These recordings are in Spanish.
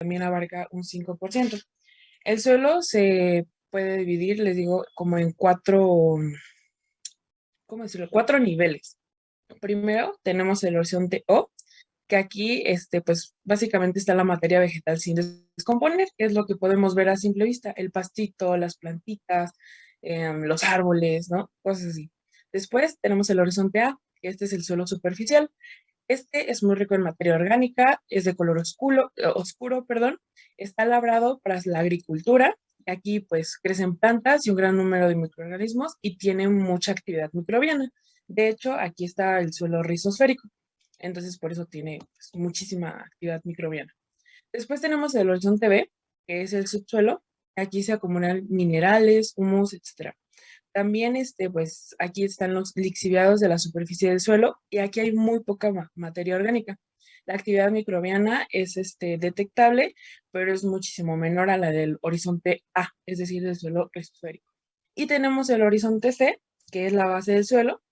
también abarca un 5%. El suelo se puede dividir, les digo, como en cuatro, ¿cómo decirlo? Cuatro niveles. Primero tenemos el horizonte O, que aquí, pues básicamente está la materia vegetal sin descomponer, que es lo que podemos ver a simple vista, el pastito, las plantitas, los árboles, ¿no? Cosas así. Después tenemos el horizonte A, que este es el suelo superficial. Este es muy rico en materia orgánica, es de color oscuro, perdón, está labrado para la agricultura. Aquí pues crecen plantas y un gran número de microorganismos y tiene mucha actividad microbiana. De hecho, aquí está el suelo rizosférico, entonces por eso tiene pues, muchísima actividad microbiana. Después tenemos el horizonte B, que es el subsuelo. Aquí se acumulan minerales, humus, etcétera. También, pues aquí están los lixiviados de la superficie del suelo y aquí hay muy poca materia orgánica. La actividad microbiana es detectable, pero es muchísimo menor a la del horizonte A, es decir, del suelo estratosférico. Y tenemos el horizonte C, que es la base del suelo,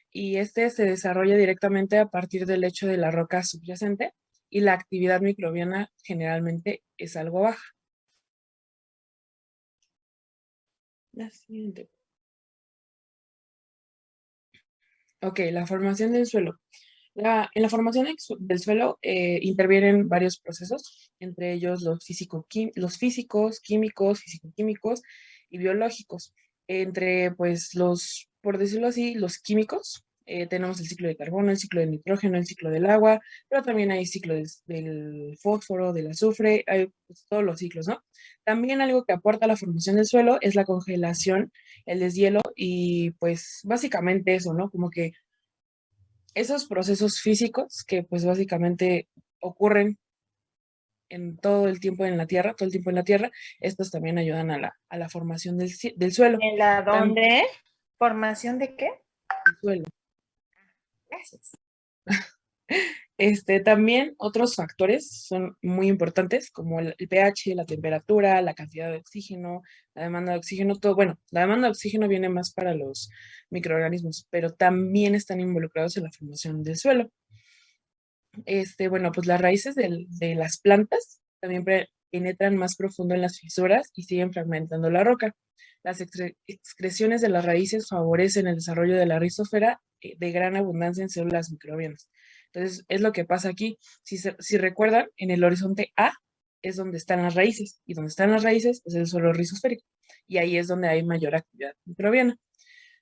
y este se desarrolla directamente a partir del lecho de la roca subyacente y la actividad microbiana generalmente es algo baja. La siguiente. Ok, la formación del suelo. En la formación del suelo intervienen varios procesos, entre ellos los físicos, químicos, fisicoquímicos y biológicos. Entre, pues, por decirlo así, los químicos, tenemos el ciclo de carbono, el ciclo de nitrógeno, el ciclo del agua, pero también hay ciclo del fósforo, del azufre, hay pues, todos los ciclos, ¿no? También algo que aporta a la formación del suelo es la congelación, el deshielo y pues básicamente eso, ¿no? Como que esos procesos físicos que pues básicamente ocurren en todo el tiempo en la Tierra, todo el tiempo en la Tierra, estos también ayudan a la formación del suelo. ¿En la También dónde? ¿Formación de qué? el suelo. Gracias. También otros factores son muy importantes, como el pH, la temperatura, la cantidad de oxígeno, la demanda de oxígeno, todo. Bueno, la demanda de oxígeno viene más para los microorganismos, pero también están involucrados en la formación del suelo. Bueno, pues las raíces de las plantas también penetran más profundo en las fisuras y siguen fragmentando la roca. Las excreciones de las raíces favorecen el desarrollo de la rizósfera de gran abundancia en células microbianas. Entonces, es lo que pasa aquí. Si recuerdan, en el horizonte A es donde están las raíces, y donde están las raíces es el suelo rizosférico, y ahí es donde hay mayor actividad microbiana.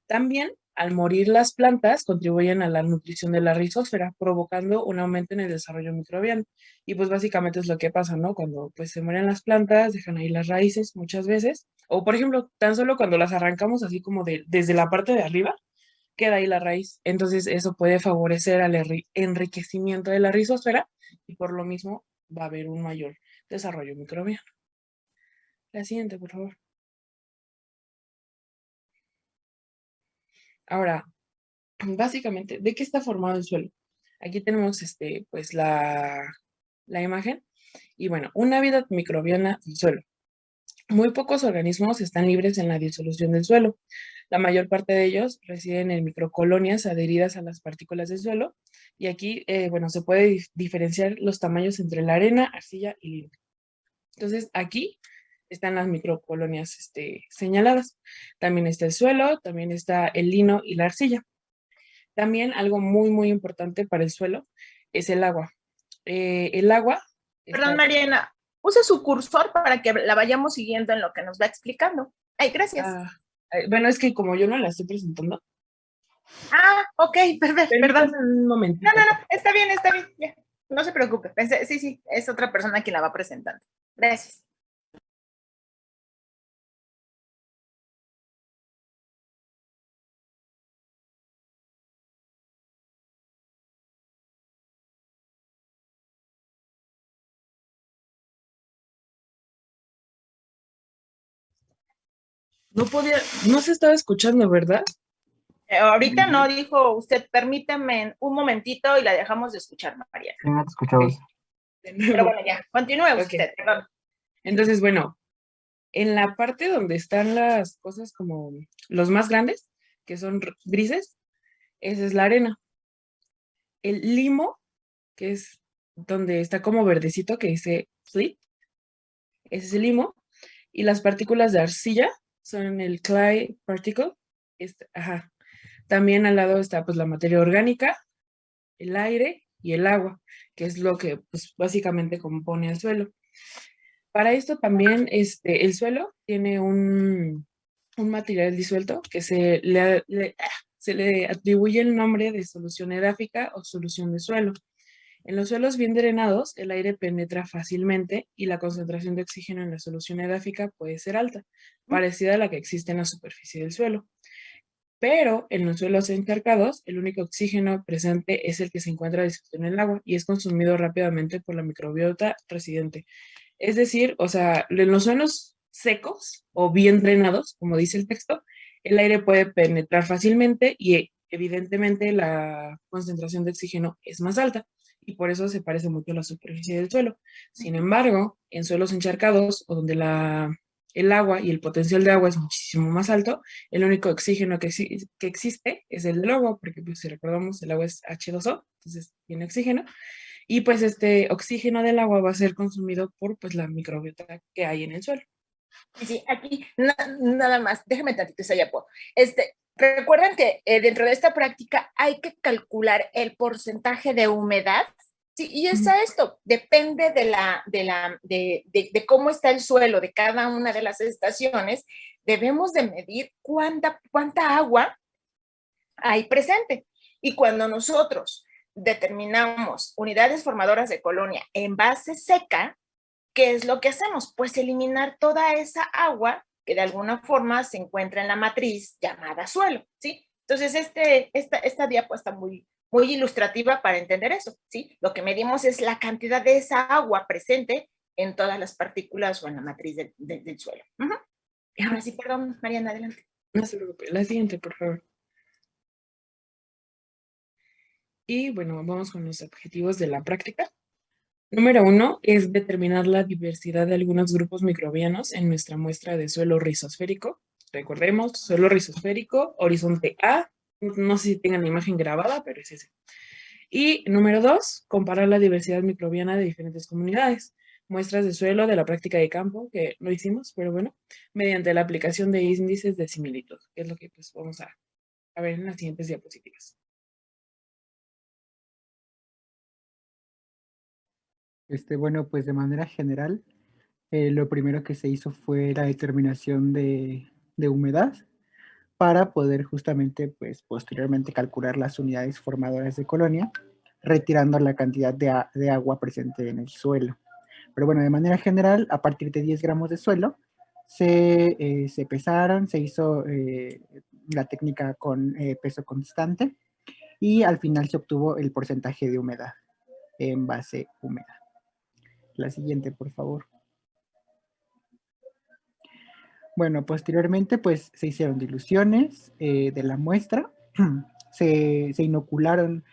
También, al morir las plantas, contribuyen a la nutrición de la rizósfera, provocando un aumento en el desarrollo microbiano. Y pues básicamente es lo que pasa, ¿no? Cuando pues se mueren las plantas, dejan ahí las raíces muchas veces. O por ejemplo, tan solo cuando las arrancamos así como desde la parte de arriba, queda ahí la raíz. Entonces eso puede favorecer al enriquecimiento de la rizósfera y por lo mismo va a haber un mayor desarrollo microbiano. La siguiente, por favor. Ahora, básicamente, ¿de qué está formado el suelo? Aquí tenemos pues la imagen. Y bueno, una vida microbiana del suelo. Muy pocos organismos están libres en la disolución del suelo. La mayor parte de ellos residen en microcolonias adheridas a las partículas del suelo. Y aquí, bueno, se puede diferenciar los tamaños entre la arena, arcilla y limo. Entonces, aquí están las microcolonias señaladas. También está el suelo, también está el lino y la arcilla. También algo muy, muy importante para el suelo es el agua. El agua Perdón, está... Mariana, use su cursor para que la vayamos siguiendo en lo que nos va explicando. Ay, gracias. ah, bueno, es que como yo no la estoy presentando, Ah, ok, perdón. permítame un No, momentito. no, no, está bien, ya. No se preocupe. Sí, sí, es otra persona quien la va presentando. Gracias. No podía, no se estaba escuchando, ¿verdad? Ahorita no dijo usted, permítame un momentito y la dejamos de escuchar, Mariana. Sí, no te escuchabas. Ok, de Pero nuevo. bueno, ya, continúe Ok, usted, perdón. entonces, bueno, en la parte donde están las cosas como los más grandes, que son grises, esa es la arena. El limo, que es donde está como verdecito, que dice slit, ese es el limo, y las partículas de arcilla son el clay particle. Ajá. También al lado está pues la materia orgánica, el aire y el agua, que es lo que pues básicamente compone el suelo. Para esto también el suelo tiene un material disuelto que se le atribuye el nombre de solución edáfica o solución de suelo. En los suelos bien drenados, el aire penetra fácilmente y la concentración de oxígeno en la solución edáfica puede ser alta, parecida a la que existe en la superficie del suelo. Pero en los suelos encharcados, el único oxígeno presente es el que se encuentra disuelto en el agua y es consumido rápidamente por la microbiota residente. Es decir, o sea, en los suelos secos o bien drenados, como dice el texto, el aire puede penetrar fácilmente y evidentemente la concentración de oxígeno es más alta y por eso se parece mucho a la superficie del suelo. Sin embargo, en suelos encharcados o donde el agua y el potencial de agua es muchísimo más alto, el único oxígeno que existe es el del agua, porque pues, si recordamos el agua es H2O, entonces tiene oxígeno, y pues este oxígeno del agua va a ser consumido por pues la microbiota que hay en el suelo. Sí, aquí nada más, déjame tantito, Sayapo. Recuerden que dentro de esta práctica hay que calcular el porcentaje de humedad. Sí, y es esto, depende de cómo está el suelo de cada una de las estaciones, debemos de medir cuánta agua hay presente. Y cuando nosotros determinamos unidades formadoras de colonia en base seca, ¿qué es lo que hacemos? Pues eliminar toda esa agua que de alguna forma se encuentra en la matriz llamada suelo, ¿sí? Entonces, esta diapo está muy ilustrativa para entender eso, ¿sí? Lo que medimos es la cantidad de esa agua presente en todas las partículas o en la matriz del suelo. Y ahora sí, perdón, Mariana, adelante. No se preocupe, la siguiente, por favor. Y bueno, vamos con los objetivos de la práctica. Número 1 es determinar la diversidad de algunos grupos microbianos en nuestra muestra de suelo rizosférico. Recordemos, suelo rizosférico, horizonte A. No sé si tengan la imagen grabada, pero es ese. Y número 2, comparar la diversidad microbiana de diferentes comunidades. Muestras de suelo de la práctica de campo, que no hicimos, pero bueno, mediante la aplicación de índices de similitud, que es lo que pues vamos a ver en las siguientes diapositivas. Bueno, pues de manera general, lo primero que se hizo fue la determinación de humedad para poder justamente, pues posteriormente calcular las unidades formadoras de colonia, retirando la cantidad de agua presente en el suelo. Pero bueno, de manera general, a partir de 10 gramos de suelo, se pesaron, se hizo la técnica con peso constante y al final se obtuvo el porcentaje de humedad en base húmeda. La siguiente, por favor. Bueno, posteriormente pues se hicieron diluciones de la muestra, se inocularon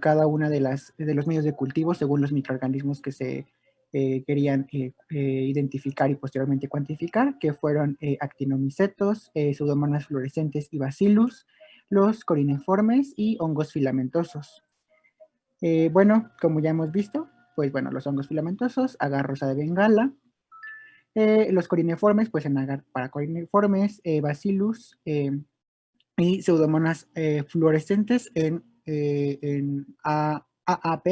cada una de los medios de cultivo según los microorganismos que se querían identificar y posteriormente cuantificar, que fueron actinomicetos, pseudomonas fluorescentes y bacillus, los corineformes y hongos filamentosos. Bueno, como ya hemos visto, pues bueno, los hongos filamentosos, agar rosa de Bengala, los corineformes, pues en agar para corineformes, bacillus y pseudomonas fluorescentes en AAP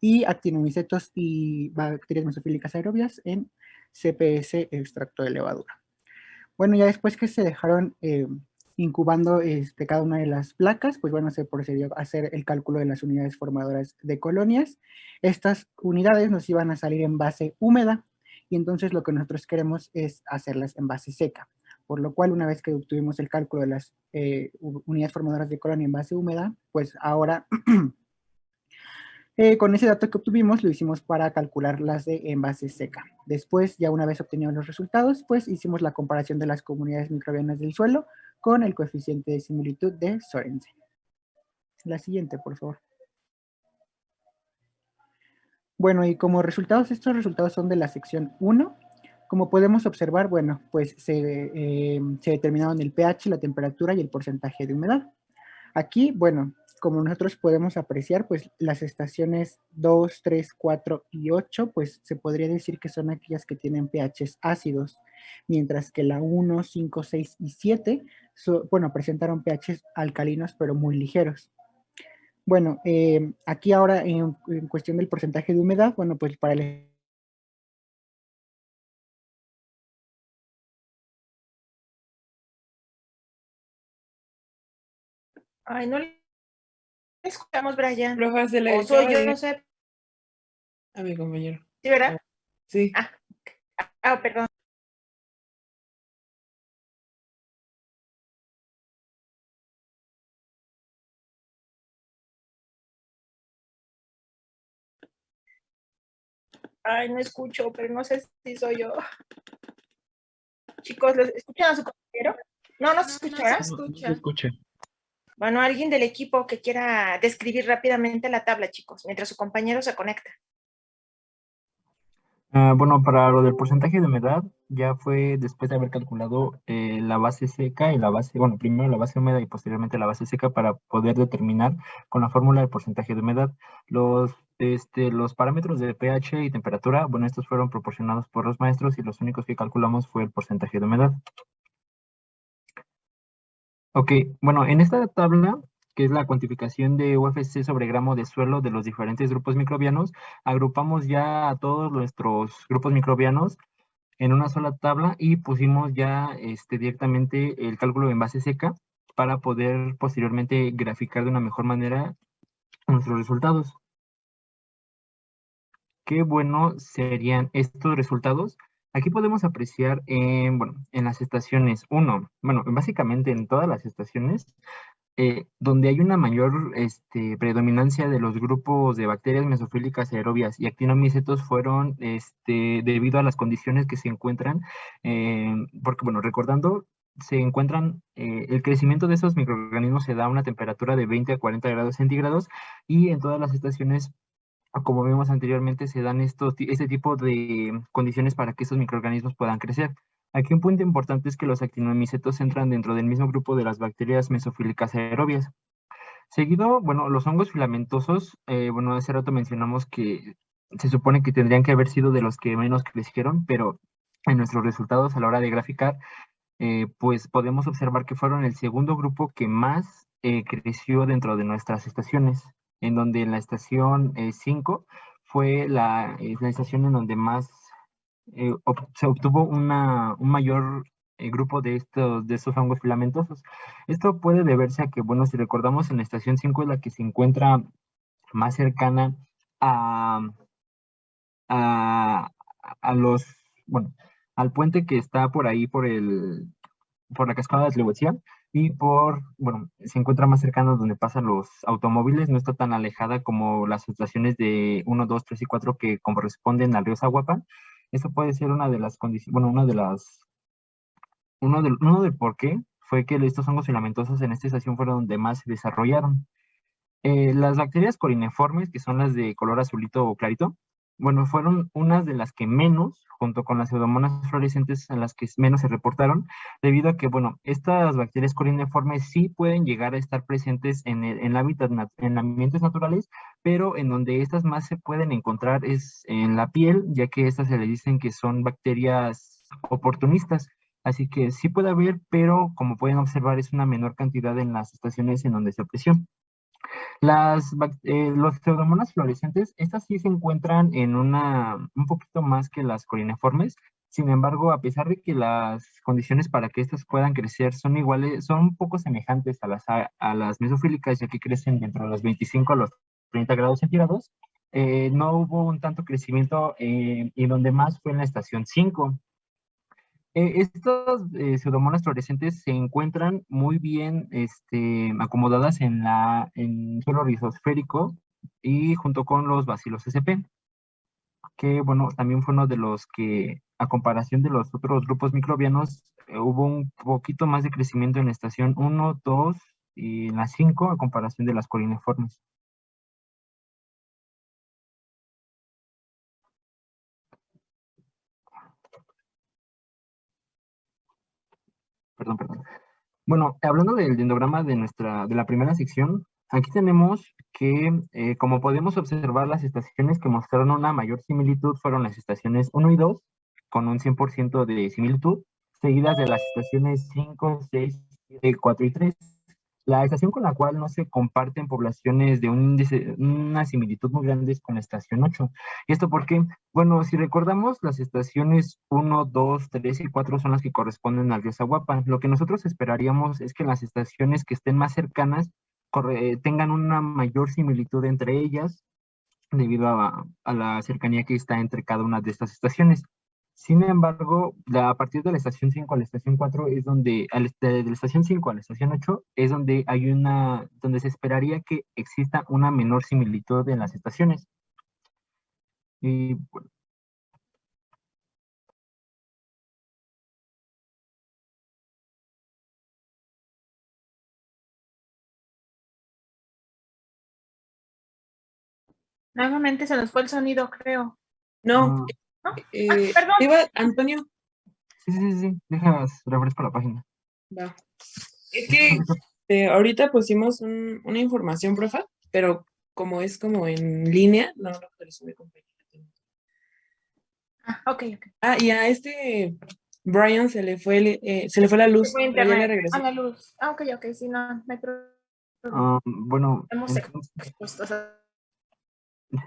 y actinomicetos y bacterias mesofílicas aerobias en CPS extracto de levadura. Bueno, ya después que se dejaron incubando cada una de las placas, pues bueno, se procedió a hacer el cálculo de las unidades formadoras de colonias. Estas unidades nos iban a salir en base húmeda y entonces lo que nosotros queremos es hacerlas en base seca. Por lo cual, una vez que obtuvimos el cálculo de las unidades formadoras de colonia en base húmeda, pues ahora con ese dato que obtuvimos lo hicimos para calcular las de en base seca. Después, ya una vez obtenidos los resultados, pues hicimos la comparación de las comunidades microbianas del suelo con el coeficiente de similitud de Sorensen. La siguiente, por favor. Bueno, y como resultados, estos resultados son de la sección 1. Como podemos observar, bueno, pues se determinaron el pH, la temperatura y el porcentaje de humedad. Aquí, bueno, como nosotros podemos apreciar, pues las estaciones 2, 3, 4 y 8, pues se podría decir que son aquellas que tienen pHs ácidos, mientras que la 1, 5, 6 y 7, bueno, presentaron pHs alcalinos, pero muy ligeros. Bueno, aquí ahora en cuestión del porcentaje de humedad, bueno, pues para el... Ay, no le escuchamos, Brian. Profe, se le O soy acaba yo, de no ir sé. a mi compañero. ¿Sí, verdad? Sí. Perdón. Ay, no escucho, pero no sé si soy yo. Chicos, ¿los escuchan a su compañero? No se escucha, ¿verdad? No se escucha. Bueno, alguien del equipo que quiera describir rápidamente la tabla, chicos, mientras su compañero se conecta. Bueno, para lo del porcentaje de humedad, ya fue después de haber calculado la base seca y la base, bueno, primero la base húmeda y posteriormente la base seca para poder determinar con la fórmula el porcentaje de humedad. Los parámetros de pH y temperatura, bueno, estos fueron proporcionados por los maestros y los únicos que calculamos fue el porcentaje de humedad. Ok, bueno, en esta tabla, que es la cuantificación de UFC sobre gramo de suelo de los diferentes grupos microbianos, agrupamos ya a todos nuestros grupos microbianos en una sola tabla y pusimos ya directamente el cálculo en base seca para poder posteriormente graficar de una mejor manera nuestros resultados. Qué bueno serían estos resultados. Aquí podemos apreciar en las estaciones 1, bueno, básicamente en todas las estaciones, donde hay una mayor predominancia de los grupos de bacterias mesofílicas aerobias y actinomicetos fueron debido a las condiciones que se encuentran, porque bueno, recordando, se encuentran, el crecimiento de esos microorganismos se da a una temperatura de 20 a 40 grados centígrados y en todas las estaciones, como vimos anteriormente, se dan este tipo de condiciones para que estos microorganismos puedan crecer. Aquí un punto importante es que los actinomicetos entran dentro del mismo grupo de las bacterias mesofílicas aerobias. Seguido, bueno, los hongos filamentosos, bueno, hace rato mencionamos que se supone que tendrían que haber sido de los que menos crecieron, pero en nuestros resultados a la hora de graficar, pues podemos observar que fueron el segundo grupo que más creció dentro de nuestras estaciones, en donde en la estación 5 fue la estación en donde más se obtuvo un mayor grupo de estos hongos filamentosos. Esto puede deberse a que, bueno, si recordamos, en la estación 5 es la que se encuentra más cercana a, a, a los, bueno, al puente que está por ahí, por la cascada de Tlehuetzán, y bueno, se encuentra más cercano donde pasan los automóviles, no está tan alejada como las estaciones de 1, 2, 3 y 4 que corresponden al río Zaguapan. Eso puede ser una de las condiciones, bueno, uno del por qué fue que estos hongos filamentosos en esta estación fueron donde más se desarrollaron. Las bacterias corineformes, que son las de color azulito o clarito, bueno, fueron unas de las que menos, junto con las pseudomonas fluorescentes, en las que menos se reportaron, debido a que, bueno, estas bacterias corineformes sí pueden llegar a estar presentes en el hábitat, en ambientes naturales, pero en donde estas más se pueden encontrar es en la piel, ya que estas se le dicen que son bacterias oportunistas. Así que sí puede haber, pero como pueden observar, es una menor cantidad en las estaciones en donde se apreció. Los pseudomonas fluorescentes, estas sí se encuentran un poquito más que las corineformes. Sin embargo, a pesar de que las condiciones para que estas puedan crecer son iguales, son un poco semejantes a las mesofílicas, ya que crecen dentro de los 25 a los 30 grados centígrados, no hubo un tanto crecimiento y donde más fue en la estación 5. Estos pseudomonas fluorescentes se encuentran muy bien acomodadas en suelo rizosférico y junto con los bacilos SP, que bueno, también fue uno de los que, a comparación de los otros grupos microbianos, hubo un poquito más de crecimiento en la estación 1, 2 y en la 5 a comparación de las corineformes. Perdón. Bueno, hablando del dendrograma de la primera sección, aquí tenemos que, como podemos observar, las estaciones que mostraron una mayor similitud fueron las estaciones 1 y 2, con un 100% de similitud, seguidas de las estaciones 5, 6, 7, 4 y 3. La estación con la cual no se comparten poblaciones de un índice, una similitud muy grande es con la estación 8. ¿Y esto porque, bueno, si recordamos, las estaciones 1, 2, 3 y 4 son las que corresponden al río Zaguapan. Lo que nosotros esperaríamos es que las estaciones que estén más cercanas tengan una mayor similitud entre ellas debido a la cercanía que está entre cada una de estas estaciones. Sin embargo, a partir de la estación 5 a la estación 4 es donde, de la estación 5 a la estación 8 es donde donde se esperaría que exista una menor similitud en las estaciones. Y bueno, Nuevamente se nos fue el sonido, creo. No, ¿No? te Perdón. iba, Antonio, sí, dejas, refresco la página. va. Es que ahorita pusimos una información, profa, pero como es como en línea, no lo actualizó mi compañera. Ok. Ah, y a Brian se le fue la luz, Fue pero ya le internet. regresó. La luz. Ok, sí, no hay problema. Bueno, Hemos entonces, expuesto.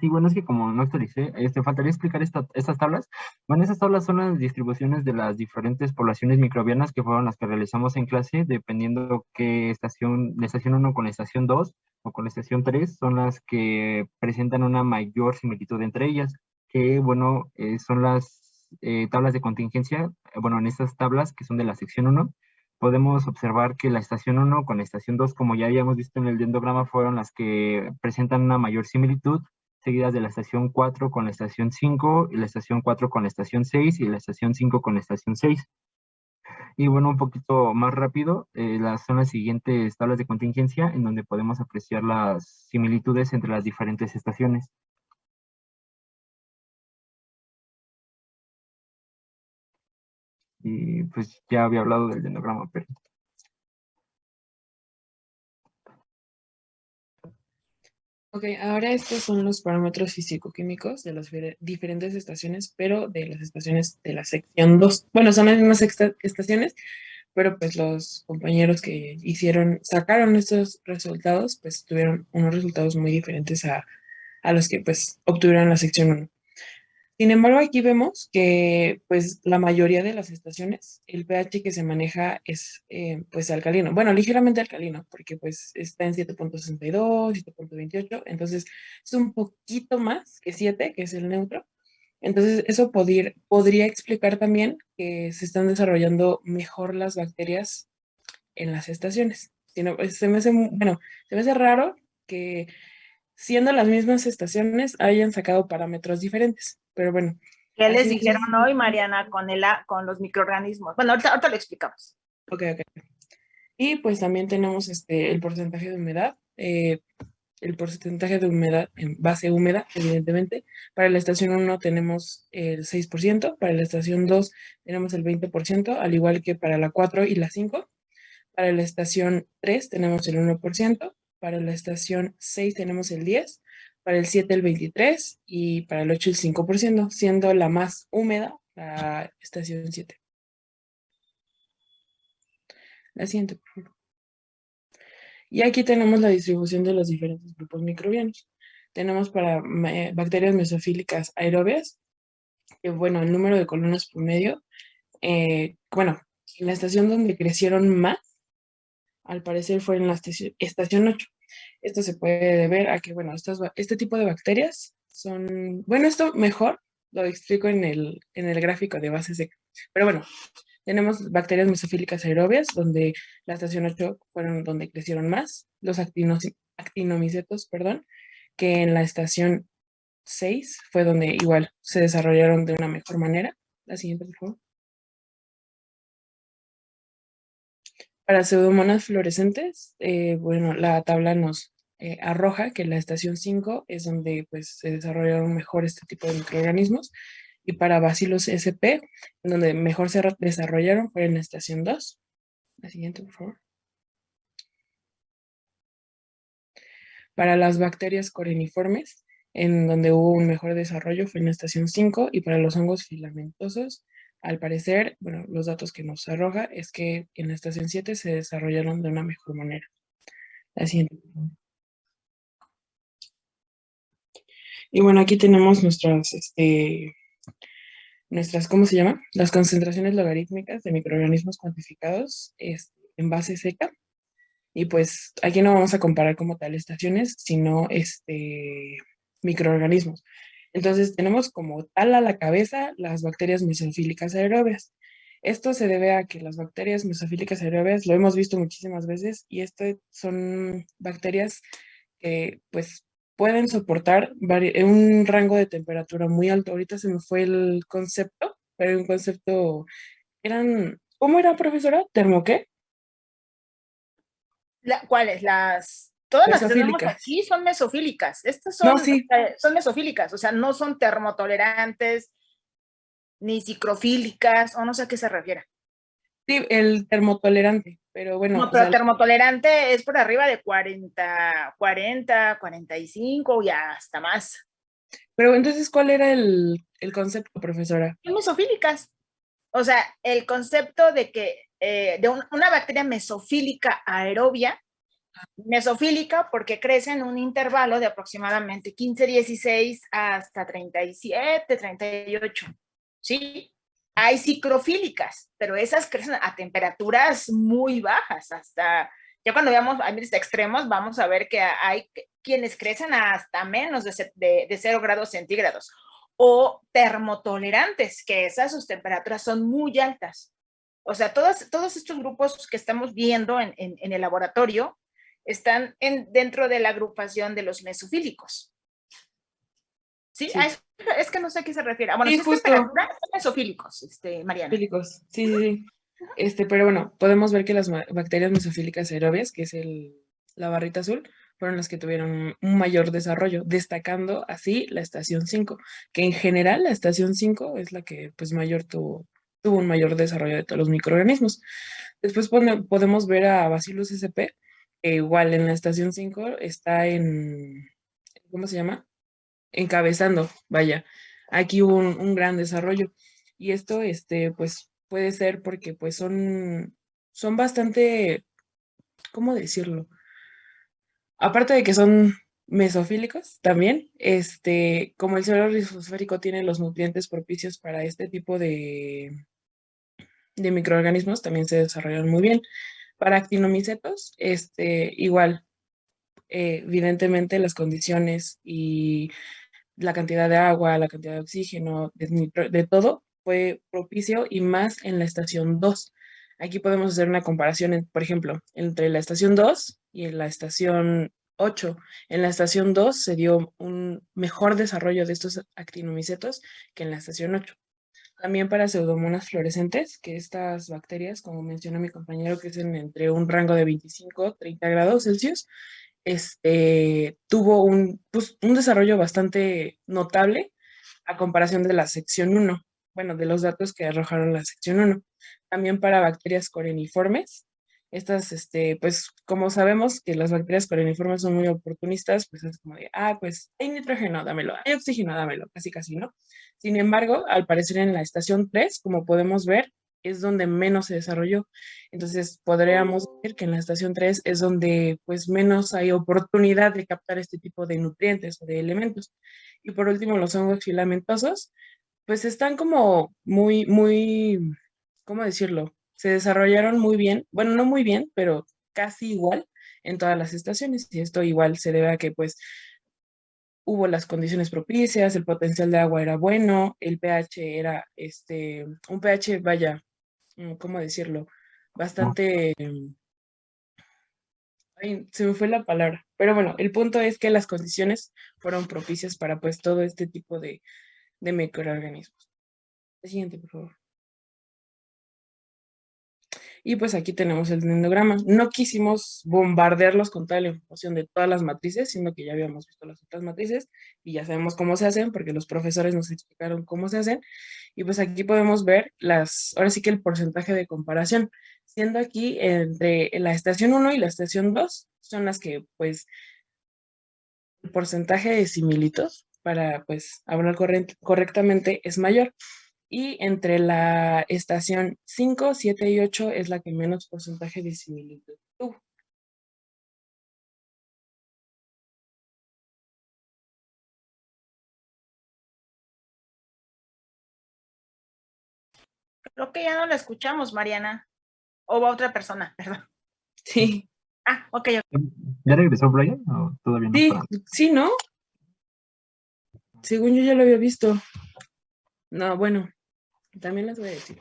sí, bueno, es que como no actualicé, faltaría explicar estas tablas. Bueno, esas tablas son las distribuciones de las diferentes poblaciones microbianas que fueron las que realizamos en clase, dependiendo qué estación, la estación 1 con la estación 2 o con la estación 3, son las que presentan una mayor similitud entre ellas, que, bueno, son las tablas de contingencia. Bueno, en estas tablas, que son de la sección 1, podemos observar que la estación 1 con la estación 2, como ya habíamos visto en el dendrograma, fueron las que presentan una mayor similitud, seguidas de la estación 4 con la estación 5, y la estación 4 con la estación 6 y la estación 5 con la estación 6. Y bueno, un poquito más rápido, son las siguientes tablas de contingencia en donde podemos apreciar las similitudes entre las diferentes estaciones. Y pues ya había hablado del dendrograma, pero... Ok, ahora estos son los parámetros físico-químicos de las diferentes estaciones, pero de las estaciones de la sección 2. Bueno, son las mismas estaciones, pero pues los compañeros que sacaron estos resultados, pues tuvieron unos resultados muy diferentes a los que pues obtuvieron en la sección 1. Sin embargo, aquí vemos que pues la mayoría de las estaciones, el pH que se maneja es pues alcalino. Bueno, ligeramente alcalino, porque pues está en 7.62, 7.28, entonces es un poquito más que 7, que es el neutro. Entonces, eso podría explicar también que se están desarrollando mejor las bacterias en las estaciones. Bueno, se me hace raro que siendo las mismas estaciones hayan sacado parámetros diferentes, pero bueno, ¿Qué les así es. dijeron hoy, Mariana, con los microorganismos? Bueno, ahorita lo explicamos. Ok. Y pues también tenemos el porcentaje de humedad, el porcentaje de humedad en base húmeda, evidentemente. Para la estación 1 tenemos el 6%, para la estación 2 tenemos el 20%, al igual que para la 4 y la 5. Para la estación 3 tenemos el 1%, para la estación 6 tenemos el 10%, para el 7 el 23% y para el 8 el 5%, siendo la más húmeda la estación 7. La siguiente, por favor. Y aquí tenemos la distribución de los diferentes grupos microbianos. Tenemos para bacterias mesofílicas aerobias, que bueno, el número de colonias promedio, bueno, en la estación donde crecieron más, al parecer fue en la estación 8. Esto se puede deber a que, bueno, este tipo de bacterias son, bueno, esto mejor lo explico en el gráfico de base seca. Pero bueno, tenemos bacterias mesofílicas aerobias, donde la estación 8 fueron donde crecieron más, los actinomicetos, perdón, que en la estación 6 fue donde igual se desarrollaron de una mejor manera. La siguiente, por favor. Para pseudomonas fluorescentes, bueno, la tabla nos arroja que la estación 5 es donde pues, se desarrollaron mejor este tipo de microorganismos, y para Bacillus sp, en donde mejor se desarrollaron fue en la estación 2. La siguiente, por favor. Para las bacterias coreniformes, en donde hubo un mejor desarrollo, fue en la estación 5, y para los hongos filamentosos, al parecer, bueno, los datos que nos arroja es que en la estación 7 se desarrollaron de una mejor manera. La siguiente, por favor. Y bueno, aquí tenemos nuestras, ¿cómo se llama? Las concentraciones logarítmicas de microorganismos cuantificados en base seca. Y pues aquí no vamos a comparar como tal estaciones, sino microorganismos. Entonces tenemos como tal a la cabeza las bacterias mesofílicas aerobias. Esto se debe a que las bacterias mesofílicas aerobias lo hemos visto muchísimas veces y son bacterias que pues pueden soportar un rango de temperatura muy alto. Ahorita se me fue el concepto, pero un concepto ¿cómo era, profesora? ¿Termo qué? ¿Cuáles? Todas las que tenemos Mesofílicas. aquí son mesofílicas. Estas No, son, sí, son mesofílicas, o sea, no son termotolerantes ni psicrofílicas, o no sé a qué se refiere. sí, el termotolerante, pero bueno, No, pero termotolerante es por arriba de 40, 45 y hasta más. pero entonces, ¿cuál era el concepto, profesora? Son mesofílicas. O sea, el concepto de que una bacteria mesofílica aerobia, mesofílica porque crece en un intervalo de aproximadamente 15, 16 hasta 37, 38, ¿sí? Hay cicrofílicas, pero esas crecen a temperaturas muy bajas, ya cuando veamos ambientes extremos, vamos a ver que hay quienes crecen hasta menos de 0 grados centígrados, o termotolerantes, que sus temperaturas son muy altas. O sea, todos estos grupos que estamos viendo en el laboratorio están dentro de la agrupación de los mesofílicos. ¿Sí? Sí, Es que no sé a qué se refiere. Bueno, sí, si es justo. temperatura, son mesofílicos, Mariana. Mesofílicos, sí, sí, sí. Pero bueno, podemos ver que las bacterias mesofílicas aerobias, que es la barrita azul, fueron las que tuvieron un mayor desarrollo, destacando así la estación 5, que en general la estación 5 es la que pues tuvo un mayor desarrollo de todos los microorganismos. Después podemos ver a Bacillus sp, que igual en la estación 5 está ¿cómo se llama? Encabezando, vaya. Aquí hubo un gran desarrollo. Y esto, pues, puede ser porque, pues, son bastante, ¿cómo decirlo? Aparte de que son mesofílicos también, como el suelo rizosférico tiene los nutrientes propicios para este tipo de microorganismos, también se desarrollan muy bien. Para actinomicetos, igual, evidentemente las condiciones y la cantidad de agua, la cantidad de oxígeno, de todo, fue propicio y más en la estación 2. Aquí podemos hacer una comparación, por ejemplo, entre la estación 2 y en la estación 8. En la estación 2 se dio un mejor desarrollo de estos actinomicetos que en la estación 8. También para pseudomonas fluorescentes, que estas bacterias, como mencionó mi compañero, crecen entre un rango de 25 a 30 grados Celsius, tuvo pues, un desarrollo bastante notable a comparación de la sección 1, bueno, de los datos que arrojaron la sección 1. También para bacterias coreniformes, estas, pues como sabemos que las bacterias coreniformes son muy oportunistas, pues es como de, pues hay nitrógeno, dámelo, hay oxígeno, dámelo, casi casi, ¿no? Sin embargo, al parecer en la estación 3, como podemos ver, es donde menos se desarrolló. Entonces, podríamos decir que en la estación 3 es donde pues menos hay oportunidad de captar este tipo de nutrientes o de elementos. Y por último, los hongos filamentosos, pues están como muy, muy, ¿cómo decirlo? Se desarrollaron muy bien, bueno, no muy bien, pero casi igual en todas las estaciones. Y esto igual se debe a que pues hubo las condiciones propicias, el potencial de agua era bueno, el pH era un pH, vaya, ¿cómo decirlo? Bastante, ay, se me fue la palabra, pero bueno, el punto es que las condiciones fueron propicias para pues todo este tipo de microorganismos. El siguiente, por favor. Y pues aquí tenemos el dendrograma. No quisimos bombardearlos con toda la información de todas las matrices, sino que ya habíamos visto las otras matrices y ya sabemos cómo se hacen, porque los profesores nos explicaron cómo se hacen. Y pues aquí podemos ver ahora sí que el porcentaje de comparación, siendo aquí entre la estación 1 y la estación 2, son las que pues el porcentaje de similitud para pues hablar correctamente es mayor. Y entre la estación 5, 7 y 8 es la que menos porcentaje de similitud tuvo. Creo que ya no la escuchamos, Mariana. O va otra persona, perdón. Sí. Ah, ok. ¿Ya regresó Brian o todavía no? Sí, sí, ¿no? Según yo ya lo había visto. No, bueno, también les voy a decir.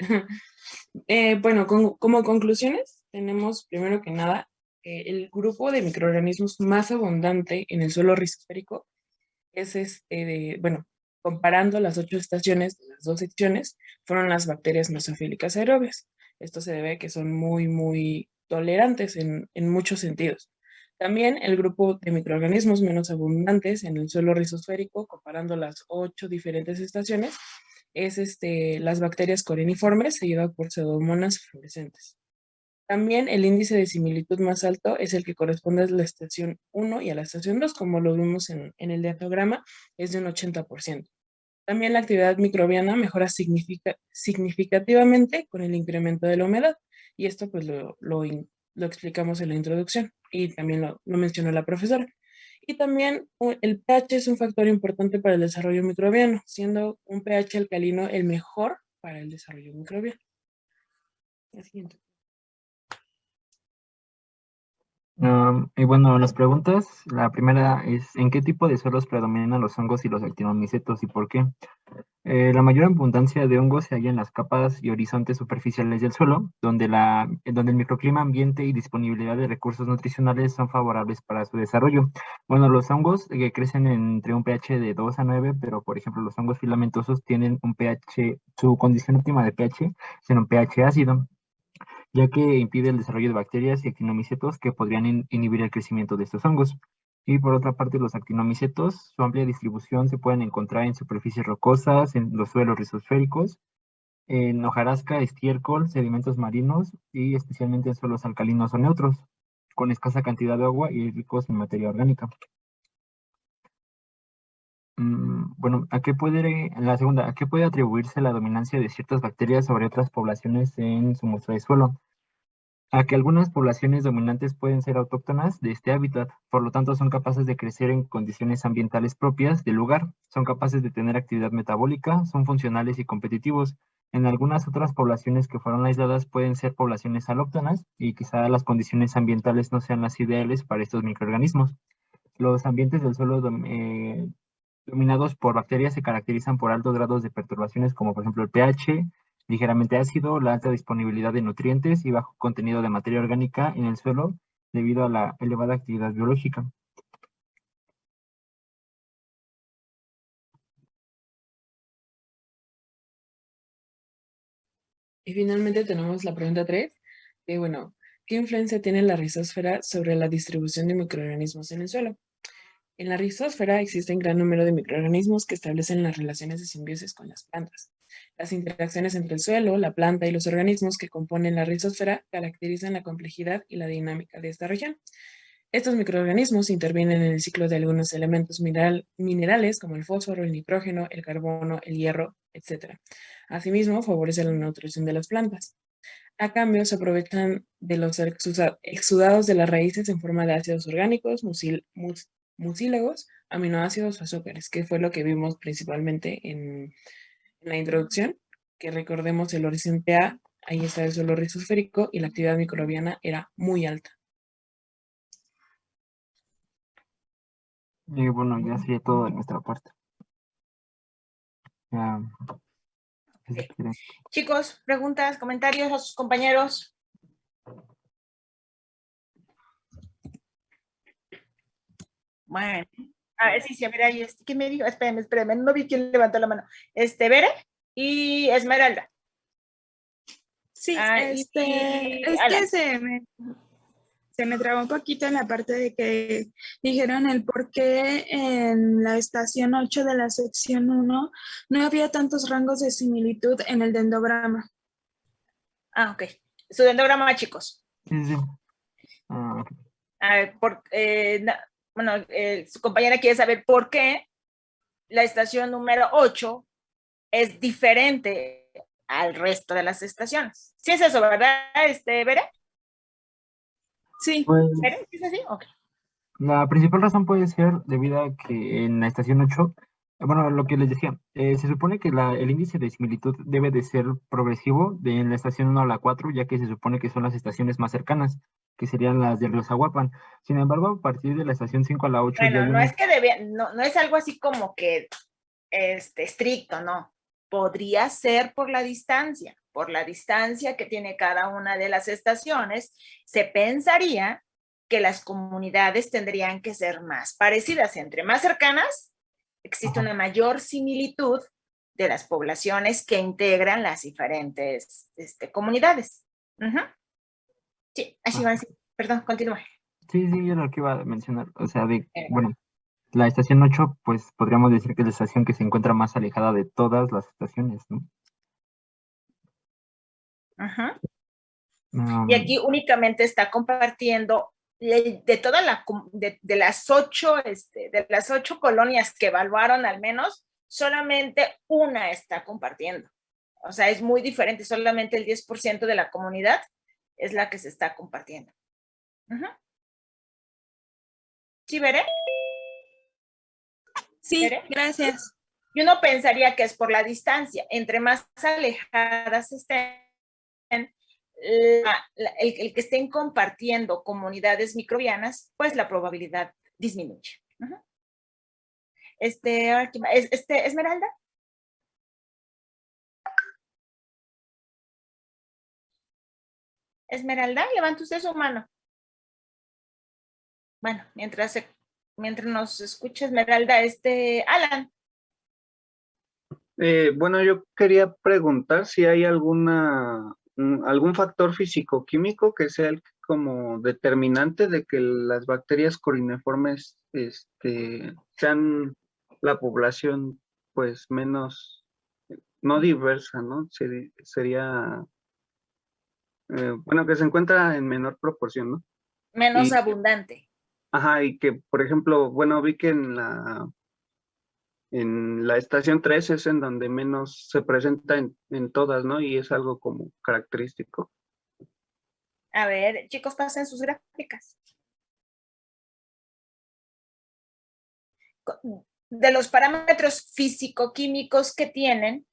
Bueno, como conclusiones, tenemos primero que nada el grupo de microorganismos más abundante en el suelo rizosférico es bueno, comparando las 8 estaciones de las 2 secciones, fueron las bacterias mesofílicas aerobias. Esto se debe a que son muy, muy tolerantes en muchos sentidos. También el grupo de microorganismos menos abundantes en el suelo rizosférico, comparando las 8 diferentes estaciones, es las bacterias coreniformes, seguido por pseudomonas fluorescentes. También el índice de similitud más alto es el que corresponde a la estación 1 y a la estación 2, como lo vimos en el diagrama, es de un 80%. También la actividad microbiana mejora significativamente con el incremento de la humedad, y esto pues lo explicamos en la introducción, y también lo mencionó la profesora. Y también el pH es un factor importante para el desarrollo microbiano, siendo un pH alcalino el mejor para el desarrollo microbiano. La siguiente. Y bueno, las preguntas, la primera es, ¿en qué tipo de suelos predominan los hongos y los actinomicetos y por qué? La mayor abundancia de hongos se halla en las capas y horizontes superficiales del suelo, donde el microclima ambiente y disponibilidad de recursos nutricionales son favorables para su desarrollo. Bueno, los hongos que crecen entre un pH de 2 a 9, pero por ejemplo los hongos filamentosos tienen un pH, su condición óptima de pH es en un pH ácido, ya que impide el desarrollo de bacterias y actinomicetos que podrían inhibir el crecimiento de estos hongos. Y por otra parte, los actinomicetos, su amplia distribución se pueden encontrar en superficies rocosas, en los suelos rizosféricos, en hojarasca, estiércol, sedimentos marinos y especialmente en suelos alcalinos o neutros, con escasa cantidad de agua y ricos en materia orgánica. Bueno, la segunda, ¿a qué puede atribuirse la dominancia de ciertas bacterias sobre otras poblaciones en su muestra de suelo? A que algunas poblaciones dominantes pueden ser autóctonas de este hábitat, por lo tanto son capaces de crecer en condiciones ambientales propias del lugar, son capaces de tener actividad metabólica, son funcionales y competitivos. En algunas otras poblaciones que fueron aisladas pueden ser poblaciones alóctonas y quizá las condiciones ambientales no sean las ideales para estos microorganismos. Los ambientes del suelo dominados por bacterias se caracterizan por altos grados de perturbaciones como por ejemplo el pH, ligeramente ácido, la alta disponibilidad de nutrientes y bajo contenido de materia orgánica en el suelo debido a la elevada actividad biológica. Y finalmente tenemos la pregunta 3, que bueno, ¿qué influencia tiene la rizósfera sobre la distribución de microorganismos en el suelo? En la rizósfera existe un gran número de microorganismos que establecen las relaciones de simbiosis con las plantas. Las interacciones entre el suelo, la planta y los organismos que componen la rizósfera caracterizan la complejidad y la dinámica de esta región. Estos microorganismos intervienen en el ciclo de algunos elementos minerales como el fósforo, el nitrógeno, el carbono, el hierro, etc. Asimismo, favorecen la nutrición de las plantas. A cambio, se aprovechan de los exudados de las raíces en forma de ácidos orgánicos, mucílagos, aminoácidos o azúcares, que fue lo que vimos principalmente en la introducción, que recordemos el horizonte A, ahí está el suelo rizosférico y la actividad microbiana era muy alta. Y bueno, ya sería todo de nuestra parte. Ya, si quieren. Chicos, preguntas, comentarios a sus compañeros. Bueno, a ver, sí, a ver, ahí, ¿quién me dijo? Espérenme, no vi quién levantó la mano. Bere y Esmeralda. Sí, es Alan. que se me trabó un poquito en la parte de que dijeron el por qué en la estación 8 de la sección 1 no había tantos rangos de similitud en el dendrograma. Ah, ok. Su dendrograma, chicos. Sí. bueno, su compañera quiere saber por qué la estación número 8 es diferente al resto de las estaciones. Sí es eso, ¿verdad, Bere? Sí, Pues ¿Bere? ¿Sí es así? Ok. la principal razón puede ser debido a que en la estación 8, bueno, lo que les decía, se supone que el índice de similitud debe de ser progresivo de la estación 1 a la 4, ya que se supone que son las estaciones más cercanas, que serían las de Riozahuapan. Sin embargo, a partir de la estación 5 a la 8 ya Bueno, hay no una... es que no es algo así como que estricto, no. Podría ser por la distancia que tiene cada una de las estaciones, se pensaría que las comunidades tendrían que ser más parecidas. Entre más cercanas, existe una mayor similitud de las poblaciones que integran las diferentes comunidades. Uh-huh. Sí, así va a decir. Perdón, continúa. Sí, sí, era lo que iba a mencionar. O sea, bueno, la estación 8, pues podríamos decir que es la estación que se encuentra más alejada de todas las estaciones, ¿no? Ajá. Um, Y aquí únicamente está compartiendo de todas de las 8, de las 8 colonias que evaluaron al menos, solamente una está compartiendo. O sea, es muy diferente, solamente el 10% de la comunidad es la que se está compartiendo. Ajá. ¿Sí, Veré? sí, ¿Veré? gracias. Y uno pensaría que es por la distancia. Entre más alejadas estén, el que estén compartiendo comunidades microbianas, pues la probabilidad disminuye. Uh-huh. Esmeralda. Esmeralda, levanta usted su mano. Bueno, mientras nos escucha Esmeralda, Alan. Bueno, yo quería preguntar si hay algún factor físico-químico que sea como determinante de que las bacterias corineformes sean la población pues menos, no diversa, ¿no? Sería, bueno, que se encuentra en menor proporción, ¿no? Menos abundante. Ajá, y que, por ejemplo, bueno, vi que en la estación 3 es en donde menos se presenta en todas, ¿no? Y es algo como característico. A ver, chicos, pasen sus gráficas. De los parámetros físico-químicos que tienen,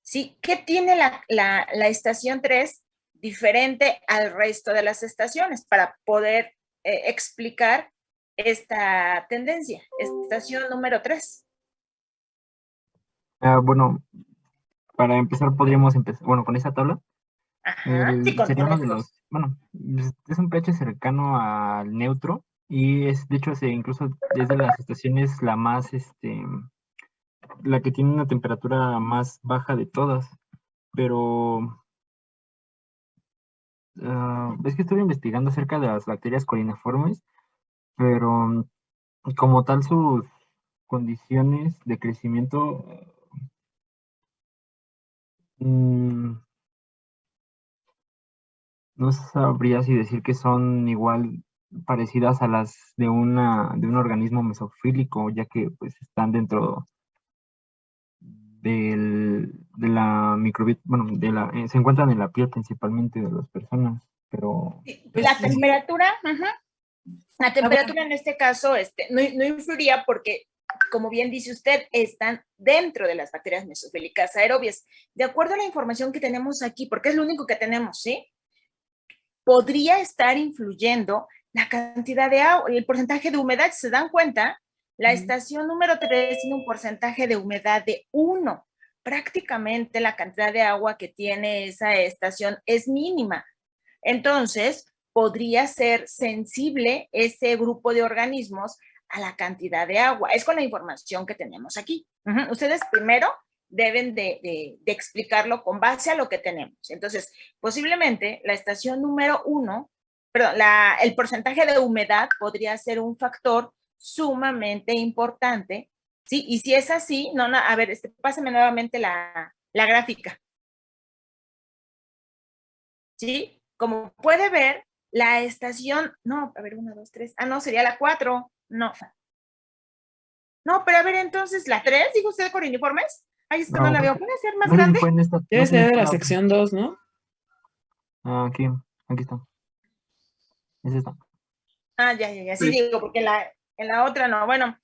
¿sí? ¿Qué tiene la estación 3 diferente al resto de las estaciones para poder explicar esta tendencia? Estación número 3. bueno, para empezar podríamos empezar, bueno, con esa tabla. Ajá, sí, con Sería uno de estos. los, bueno, es un pH cercano al neutro y de hecho, incluso desde las estaciones la más, la que tiene una temperatura más baja de todas, pero es que estuve investigando acerca de las bacterias corineformes, pero como tal sus condiciones de crecimiento, mm, no sabría si decir que son igual parecidas a las de un organismo mesofílico, ya que pues están dentro de la microbiota, bueno, se encuentran en la piel principalmente de las personas, pero Pues La sí. temperatura, ajá. La temperatura en este caso no influiría porque, como bien dice usted, están dentro de las bacterias mesofílicas aerobias. De acuerdo a la información que tenemos aquí, porque es lo único que tenemos, ¿sí? Podría estar influyendo la cantidad de agua, el porcentaje de humedad. ¿Se dan cuenta? La estación número 3 tiene un porcentaje de humedad de 1. Prácticamente la cantidad de agua que tiene esa estación es mínima. Entonces, podría ser sensible ese grupo de organismos a la cantidad de agua. Es con la información que tenemos aquí. Ustedes primero deben de explicarlo con base a lo que tenemos. Entonces, posiblemente la estación número 1, perdón, el porcentaje de humedad podría ser un factor sumamente importante, ¿sí? Y si es así, a ver, pásame nuevamente la gráfica. ¿Sí? Como puede ver, la estación, no, a ver, 1, 2, 3, no, sería la 4. No. No, pero a ver, entonces, ¿la 3, dijo usted, coriniformes? Ay, es que no la veo. ¿Puede ser más no sé si grande? fue en esta. Debe No sé si ser de fue la la otra. sección 2, ¿no? Ah, aquí está. Es esta. Ah, ya, sí Sí. digo, porque en la otra no. Bueno,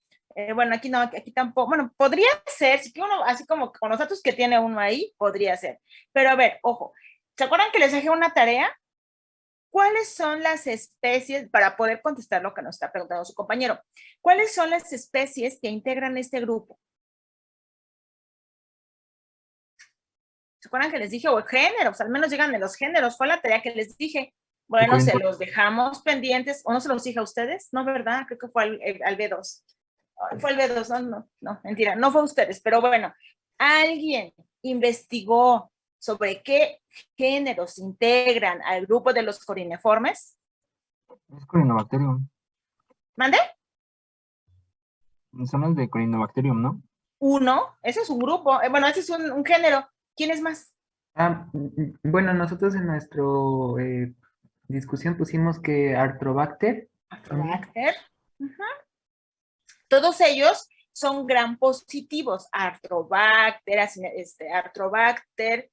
bueno, aquí no, aquí tampoco. Bueno, podría ser, si que uno, así como con los datos que tiene uno ahí, podría ser. Pero a ver, ojo, ¿se acuerdan que les dejé una tarea? ¿Cuáles son las especies, para poder contestar lo que nos está preguntando su compañero, cuáles son las especies que integran este grupo? ¿Se acuerdan que les dije? O géneros, al menos llegan de los géneros, fue la tarea que les dije. Bueno, se los dejamos pendientes, o no se los dije a ustedes, ¿no, verdad? Creo que fue al B2. Fue el B2, no, mentira, no fue a ustedes, pero bueno, ¿alguien investigó sobre qué géneros integran al grupo de los corineformes? Es Corynebacterium. ¿Mande? Son los de Corynebacterium, ¿no? Uno, ese es un grupo, bueno, ese es un género. ¿Quién es más? Bueno, nosotros en nuestra discusión pusimos que Arthrobacter. Arthrobacter. Ujú. Todos ellos son gram positivos. Arthrobacter, Arthrobacter,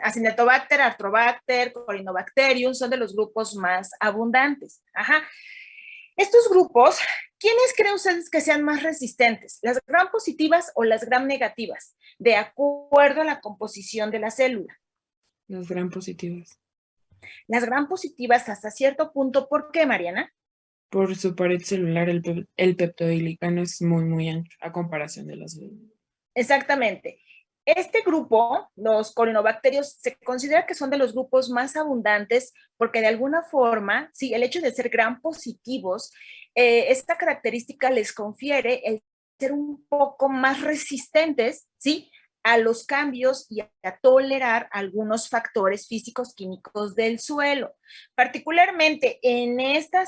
Acinetobacter, Arthrobacter, Corynebacterium son de los grupos más abundantes. Ajá. Estos grupos, ¿quiénes creen ustedes que sean más resistentes? ¿Las gram positivas o las gram negativas? De acuerdo a la composición de la célula. Las gram positivas. Las gram positivas hasta cierto punto, ¿por qué, Mariana? Por su pared celular, el peptidoglicano es muy, muy ancho a comparación de las demás. Exactamente. Este grupo, los corinobacterios, se considera que son de los grupos más abundantes porque de alguna forma, sí, el hecho de ser gram positivos, esta característica les confiere el ser un poco más resistentes, ¿sí?, a los cambios y a tolerar algunos factores físicos químicos del suelo. Particularmente en esta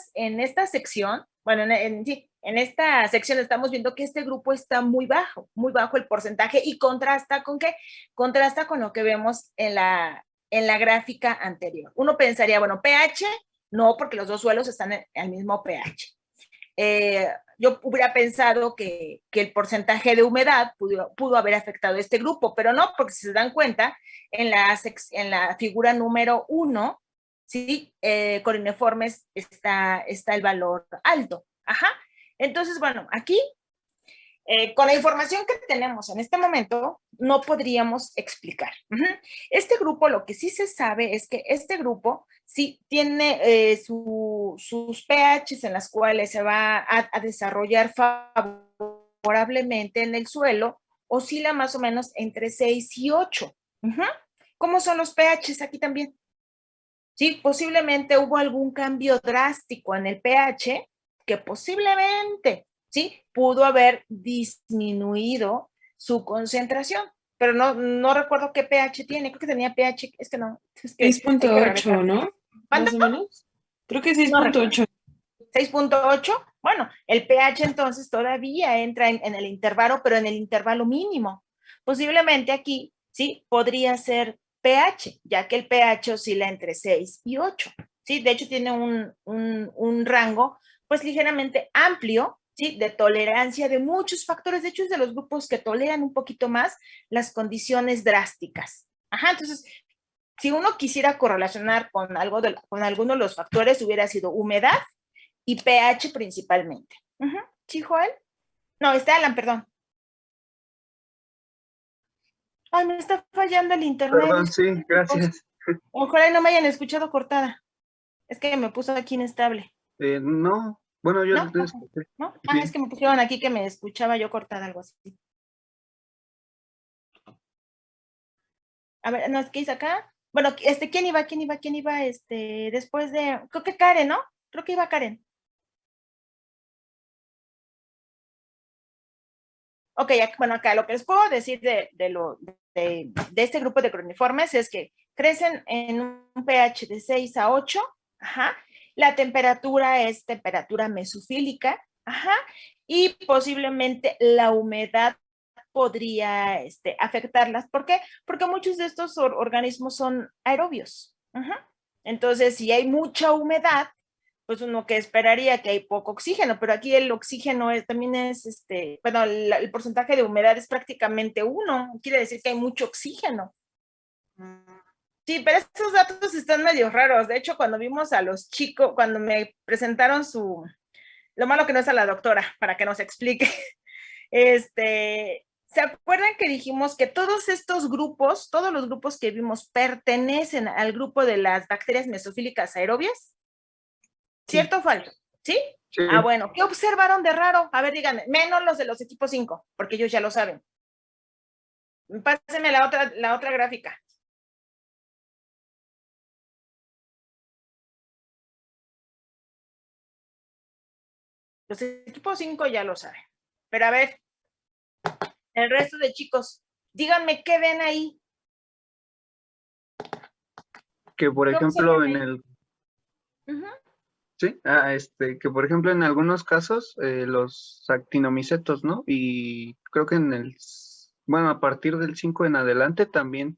sección, bueno, en esta sección estamos viendo que este grupo está muy bajo el porcentaje, y contrasta con ¿qué? Contrasta con lo que vemos en la gráfica anterior. Uno pensaría, bueno, pH, no, porque los dos suelos están al mismo pH. Yo hubiera pensado que el porcentaje de humedad pudo haber afectado este grupo, pero no, porque si se dan cuenta, en la figura número 1, ¿sí? Corineformes está el valor alto. Ajá. Entonces, bueno, aquí, con la información que tenemos en este momento, no podríamos explicar. Este grupo, lo que sí se sabe es que este grupo sí tiene sus pHs en las cuales se va a desarrollar favorablemente en el suelo, oscila más o menos entre 6 y 8. ¿Cómo son los pHs aquí también? Sí, posiblemente hubo algún cambio drástico en el pH que posiblemente, sí, pudo haber disminuido su concentración, pero no recuerdo qué pH tiene, creo que tenía pH, es que no, es que hay que 6.8, ¿no? ¿Cuánto? Más o menos. Creo que No recuerdo. 6.8. 6.8, bueno, el pH entonces todavía entra en el intervalo, pero en el intervalo mínimo. Posiblemente aquí, sí, podría ser pH, ya que el pH oscila entre 6 y 8. ¿Sí? De hecho, tiene un rango, pues, ligeramente amplio, ¿sí?, de tolerancia de muchos factores. De hecho, es de los grupos que toleran un poquito más las condiciones drásticas. Ajá, entonces, si uno quisiera correlacionar con alguno de los factores, hubiera sido humedad y pH principalmente. ¿Sí, Joel? No, Alan, perdón. Ay, me está fallando el internet. Perdón, sí, gracias. Ojalá no me hayan escuchado cortada. Es que me puso aquí inestable. No, bueno, yo ¿No? te escuché. ¿No? Es que me pusieron aquí que me escuchaba yo cortada, algo así. A ver, no, ¿qué hice acá? Bueno, ¿quién iba? Después de, creo que Karen, ¿no? Creo que iba Karen. Ok, bueno, acá lo que les puedo decir de este grupo de corineformes es que crecen en un pH de 6 a 8, ajá. La temperatura es temperatura mesofílica, ajá, y posiblemente la humedad podría afectarlas. ¿Por qué? Porque muchos de estos organismos son aerobios. Entonces, si hay mucha humedad, pues uno que esperaría que hay poco oxígeno, pero aquí el oxígeno también es, bueno, el porcentaje de humedad es prácticamente 1, quiere decir que hay mucho oxígeno. Sí, pero estos datos están medio raros. De hecho, cuando vimos a los chicos, cuando me presentaron lo malo que no es a la doctora, para que nos explique, ¿se acuerdan que dijimos que todos estos grupos, todos los grupos que vimos pertenecen al grupo de las bacterias mesofílicas aerobias? ¿Cierto o falso? ¿Sí? Sí. Ah, bueno, ¿qué observaron de raro? A ver, díganme, menos los de los equipos 5, porque ellos ya lo saben. Pásenme la otra gráfica. Los equipos 5 ya lo saben. Pero a ver, el resto de chicos, díganme qué ven ahí. Que por ¿Qué ejemplo observan en ahí? el... Ujú. Sí, que por ejemplo en algunos casos los actinomicetos, ¿no? Y creo que bueno, a partir del 5 en adelante también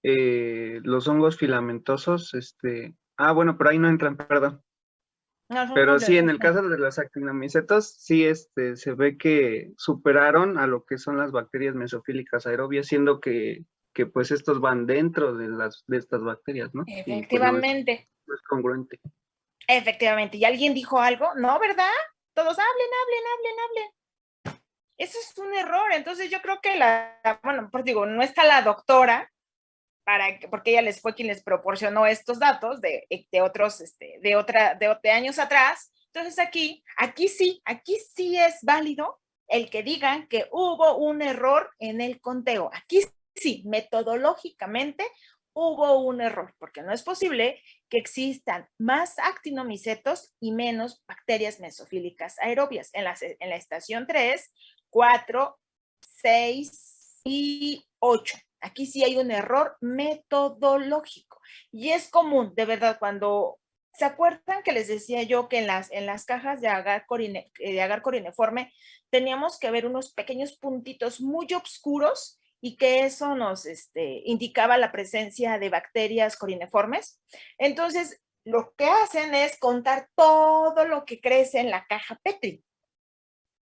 los hongos filamentosos, bueno, pero ahí no entran, perdón. No, son Pero sí, en el complejos. caso de los actinomicetos, sí, se ve que superaron a lo que son las bacterias mesofílicas aerobias, siendo que pues estos van dentro de estas bacterias, ¿no? Y pues Efectivamente, no es congruente. efectivamente. ¿Y alguien dijo algo? No, ¿verdad? Todos hablen. Eso es un error. Entonces yo creo que bueno, pues digo, no está la doctora, porque ella fue quien les proporcionó estos datos de otros, de años atrás. Entonces aquí sí es válido el que digan que hubo un error en el conteo. Aquí sí, metodológicamente hubo un error, porque no es posible que existan más actinomicetos y menos bacterias mesofílicas aerobias. En la estación 3, 4, 6 y 8. Aquí sí hay un error metodológico. Y es común, de verdad, cuando ¿se acuerdan que les decía yo que en las cajas de agar corineforme teníamos que ver unos pequeños puntitos muy oscuros y que eso nos indicaba la presencia de bacterias corineformes? Entonces, lo que hacen es contar todo lo que crece en la caja Petri.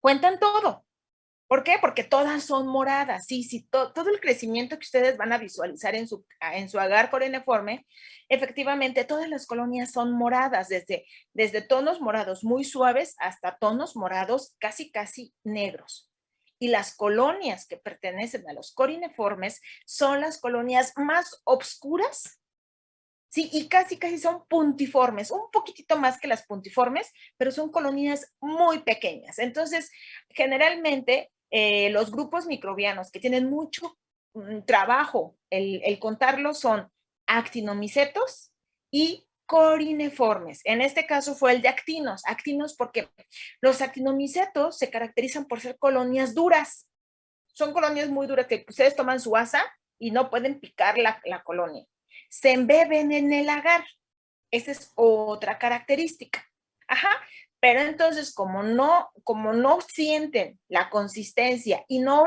Cuentan todo. ¿Por qué? Porque todas son moradas. Sí, todo el crecimiento que ustedes van a visualizar en su agar corineforme, efectivamente todas las colonias son moradas, desde tonos morados muy suaves hasta tonos morados casi negros. Y las colonias que pertenecen a los corineformes son las colonias más oscuras. Sí, y casi son puntiformes, un poquitito más que las puntiformes, pero son colonias muy pequeñas. Entonces, generalmente, los grupos microbianos que tienen mucho trabajo, el contarlos son actinomicetos y corineformes. En este caso fue el de actinos porque los actinomicetos se caracterizan por ser colonias duras. Son colonias muy duras que ustedes toman su asa y no pueden picar la colonia. Se embeben en el agar. Esa es otra característica. Ajá. Pero entonces, como no sienten la consistencia y no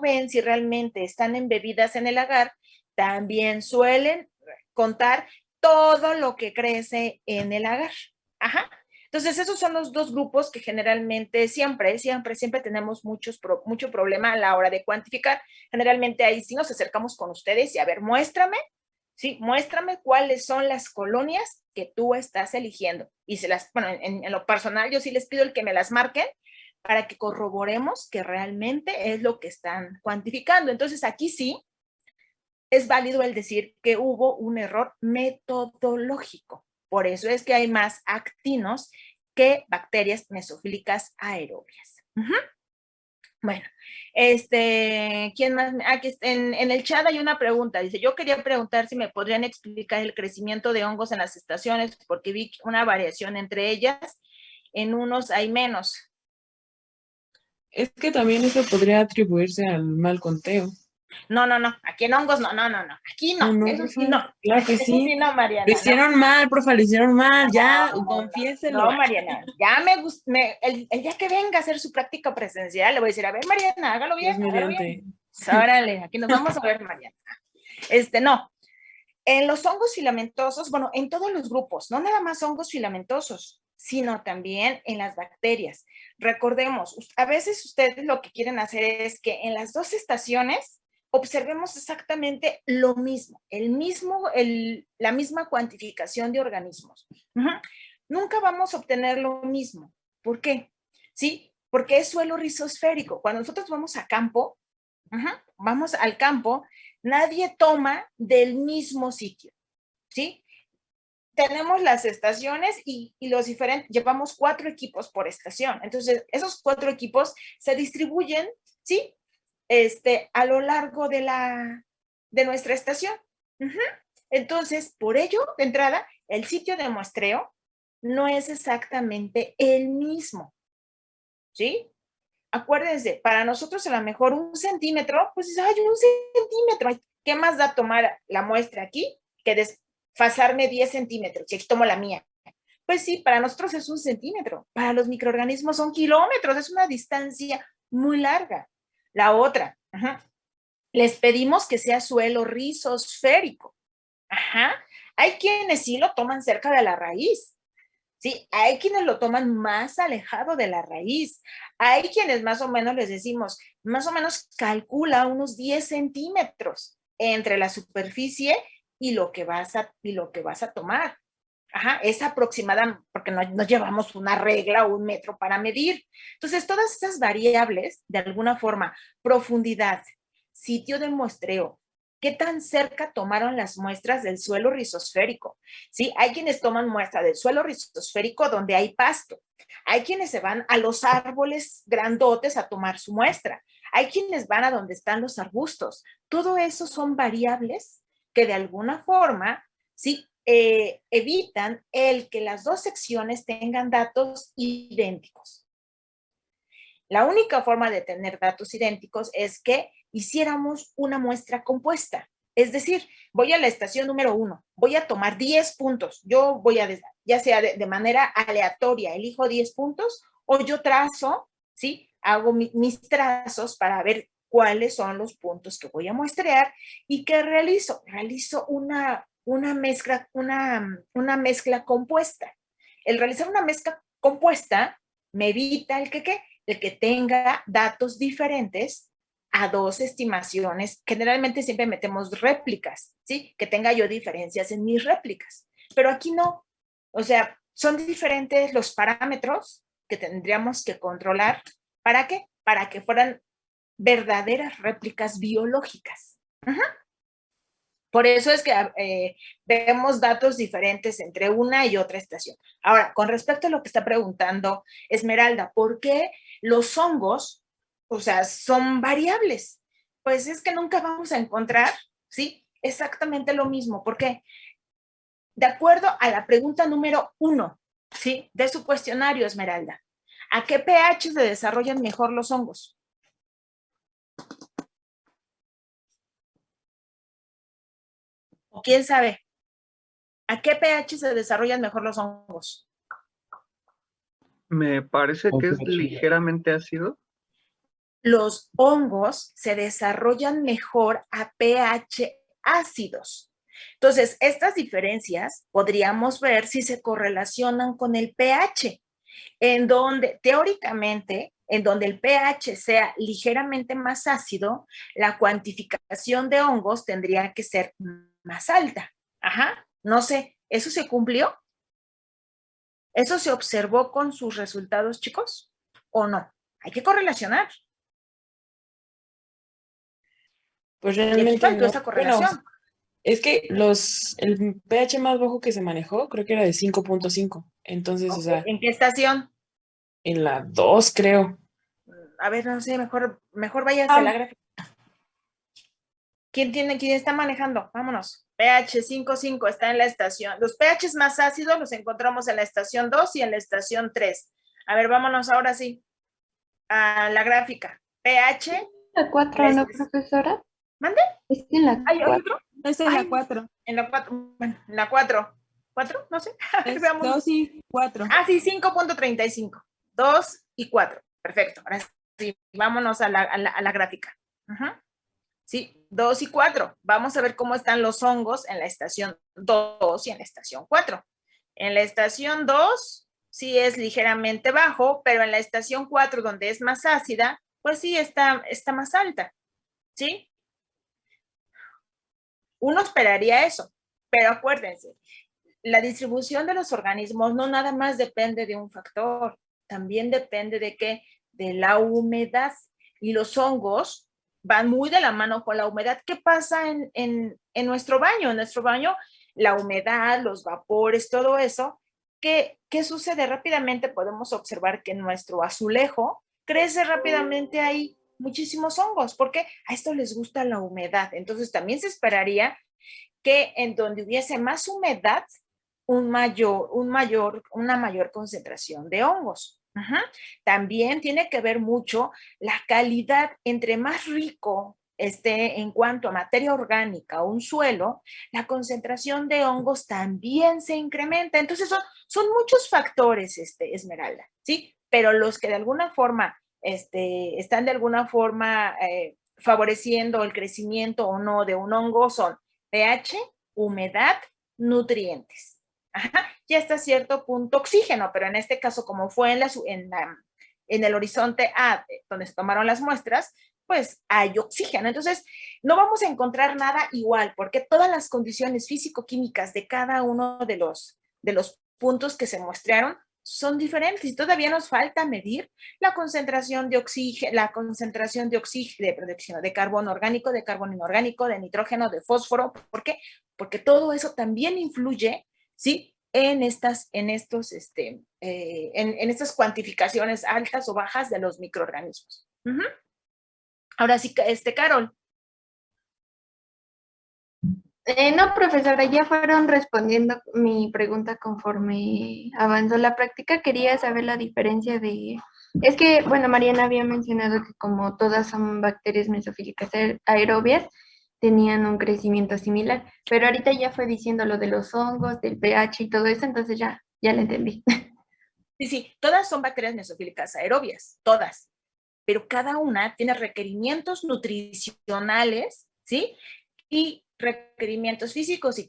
ven si realmente están embebidas en el agar, también suelen contar todo lo que crece en el agar. Ajá. Entonces, esos son los dos grupos que generalmente siempre tenemos mucho problema a la hora de cuantificar. Generalmente ahí sí nos acercamos con ustedes y a ver, muéstrame cuáles son las colonias que tú estás eligiendo. Y en lo personal, yo sí les pido el que me las marquen para que corroboremos que realmente es lo que están cuantificando. Entonces, aquí sí es válido el decir que hubo un error metodológico. Por eso es que hay más actinos que bacterias mesofílicas aerobias. Bueno, ¿quién más? Aquí en el chat hay una pregunta. Dice, yo quería preguntar si me podrían explicar el crecimiento de hongos en las estaciones, porque vi una variación entre ellas. En unos hay menos. Es que también eso podría atribuirse al mal conteo. No. Aquí en hongos, no. Aquí no. Eso sí, no. Claro que Eso sí. sí, no, Mariana. Lo hicieron mal, profe, lo hicieron mal. Ya, No, confiéselo. No, Mariana, ya me gusta. El día que venga a hacer su práctica presencial, le voy a decir, a ver, Mariana, hágalo bien, Dios hágalo mediante. bien. Órale, aquí nos vamos a ver, Mariana. No. En los hongos filamentosos, bueno, en todos los grupos, no nada más hongos filamentosos, sino también en las bacterias. Recordemos, a veces ustedes lo que quieren hacer es que en las dos estaciones observemos exactamente lo mismo, la misma cuantificación de organismos. Nunca vamos a obtener lo mismo. ¿Por qué? ¿Sí? Porque es suelo rizosférico. Cuando nosotros vamos a campo, vamos al campo, nadie toma del mismo sitio, ¿sí? Tenemos las estaciones y los diferentes, llevamos 4 equipos por estación. Entonces, esos 4 equipos se distribuyen, ¿sí? A lo largo de nuestra estación. Entonces, por ello, de entrada, el sitio de muestreo no es exactamente el mismo, ¿sí? Acuérdense, para nosotros a lo mejor 1 centímetro, pues hay 1 centímetro. ¿Qué más da tomar la muestra aquí que desfasarme 10 centímetros? Si aquí tomo la mía. Pues sí, para nosotros es 1 centímetro. Para los microorganismos son kilómetros. Es una distancia muy larga. La otra, les pedimos que sea suelo rizosférico. Hay quienes sí lo toman cerca de la raíz. Sí, hay quienes lo toman más alejado de la raíz. Hay quienes más o menos les decimos, más o menos calcula unos 10 centímetros entre la superficie y lo que vas a tomar. Es aproximada, porque no llevamos una regla o un metro para medir. Entonces, todas esas variables, de alguna forma, profundidad, sitio de muestreo, qué tan cerca tomaron las muestras del suelo rizosférico. ¿Sí? Hay quienes toman muestra del suelo rizosférico donde hay pasto. Hay quienes se van a los árboles grandotes a tomar su muestra. Hay quienes van a donde están los arbustos. Todo eso son variables que de alguna forma, ¿sí? Evitan el que las dos secciones tengan datos idénticos. La única forma de tener datos idénticos es que hiciéramos una muestra compuesta. Es decir, voy a la estación número 1, voy a tomar 10 puntos. Yo voy a, ya sea de manera aleatoria, elijo 10 puntos o yo trazo, ¿sí? Hago mis trazos para ver cuáles son los puntos que voy a muestrear y ¿qué realizo? Realizo una mezcla compuesta. El realizar una mezcla compuesta me evita el que tenga datos diferentes a 2 estimaciones. Generalmente siempre metemos réplicas, ¿sí? Que tenga yo diferencias en mis réplicas. Pero aquí no. O sea, son diferentes los parámetros que tendríamos que controlar. ¿Para qué? Para que fueran verdaderas réplicas biológicas. Por eso es que vemos datos diferentes entre una y otra estación. Ahora, con respecto a lo que está preguntando Esmeralda, ¿por qué los hongos, o sea, son variables? Pues es que nunca vamos a encontrar, ¿sí? Exactamente lo mismo. ¿Por qué? De acuerdo a la pregunta número 1, ¿sí? De su cuestionario, Esmeralda, ¿a qué pH se desarrollan mejor los hongos? ¿O quién sabe? ¿A qué pH se desarrollan mejor los hongos? Me parece que es ligeramente ácido. Los hongos se desarrollan mejor a pH ácidos. Entonces, estas diferencias podríamos ver si se correlacionan con el pH, en donde teóricamente, en donde el pH sea ligeramente más ácido, la cuantificación de hongos tendría que ser más alta. No sé, ¿eso se cumplió? ¿Eso se observó con sus resultados, chicos? ¿O no? Hay que correlacionar. Pues Y aquí realmente faltó no. esa correlación. Bueno, es que el pH más bajo que se manejó creo que era de 5.5. Entonces, o sea, ¿En qué estación? en la 2 creo. A ver, no sé, mejor váyase a la gráfica. ¿Quién está manejando? Vámonos. pH 5.5 está en la estación. Los pHs más ácidos los encontramos en la estación 2 y en la estación 3. A ver, vámonos ahora sí a la gráfica. pH. La 4, ¿no, profesora? ¿Mande? Es en la ¿Hay 4. otro? Es en la 4. En la 4. Bueno, en la 4. ¿4? No sé. Es Veamos. 2 y 4. Ah, sí, 5.35. 2 y 4. Perfecto. Ahora sí, vámonos a la gráfica. ¿sí? 2 y 4. Vamos a ver cómo están los hongos en la estación 2 y en la estación 4. En la estación 2 sí es ligeramente bajo, pero en la estación 4, donde es más ácida, pues sí está más alta, ¿sí? Uno esperaría eso, pero acuérdense, la distribución de los organismos no nada más depende de un factor, también depende de qué, de la humedad. Y los hongos van muy de la mano con la humedad. ¿Qué pasa en nuestro baño? En nuestro baño, la humedad, los vapores, todo eso, ¿qué sucede? Rápidamente podemos observar que en nuestro azulejo crece rápidamente ahí muchísimos hongos, porque a esto les gusta la humedad. Entonces también se esperaría que en donde hubiese más humedad, una mayor concentración de hongos. Ajá. También tiene que ver mucho la calidad. Entre más rico esté en cuanto a materia orgánica o un suelo, la concentración de hongos también se incrementa. Entonces son muchos factores, Esmeralda, ¿sí? Pero los que de alguna forma están de alguna forma favoreciendo el crecimiento o no de un hongo son pH, humedad, nutrientes. Ajá, y hasta cierto punto oxígeno, pero en este caso, como fue en el horizonte A, donde se tomaron las muestras, pues hay oxígeno. Entonces, no vamos a encontrar nada igual, porque todas las condiciones físico-químicas de cada uno de los puntos que se mostraron son diferentes y todavía nos falta medir la concentración de oxígeno, de carbono orgánico, de carbono inorgánico, de nitrógeno, de fósforo. ¿Por qué? Porque todo eso también influye, ¿sí? En estas cuantificaciones altas o bajas de los microorganismos. Ahora sí, Carol. No, profesora, ya fueron respondiendo mi pregunta conforme avanzó la práctica. Quería saber la diferencia de... Es que, bueno, Mariana había mencionado que como todas son bacterias mesofílicas aerobias, tenían un crecimiento similar, pero ahorita ya fue diciendo lo de los hongos, del pH y todo eso, entonces ya lo entendí. Sí, todas son bacterias mesofílicas aerobias, todas, pero cada una tiene requerimientos nutricionales, ¿sí? Y requerimientos físicos y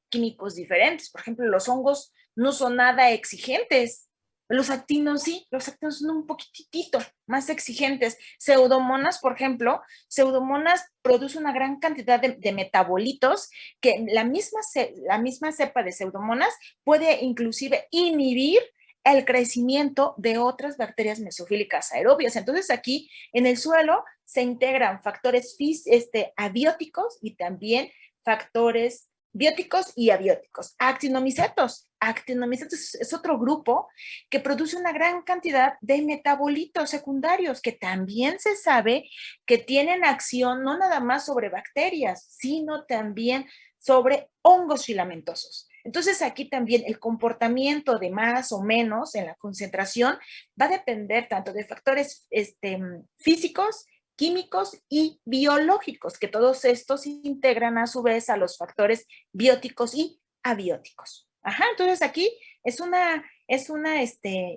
químicos diferentes. Por ejemplo, los hongos no son nada exigentes. Los actinos sí, los actinos son un poquitito más exigentes. Pseudomonas, por ejemplo, Pseudomonas produce una gran cantidad de metabolitos que la misma cepa de Pseudomonas puede inclusive inhibir el crecimiento de otras bacterias mesofílicas aerobias. Entonces aquí en el suelo se integran factores abióticos y también factores bióticos y abióticos. Actinomicetos es otro grupo que produce una gran cantidad de metabolitos secundarios que también se sabe que tienen acción no nada más sobre bacterias, sino también sobre hongos filamentosos. Entonces aquí también el comportamiento de más o menos en la concentración va a depender tanto de factores físicos, químicos y biológicos, que todos estos integran a su vez a los factores bióticos y abióticos. Ajá, entonces aquí es una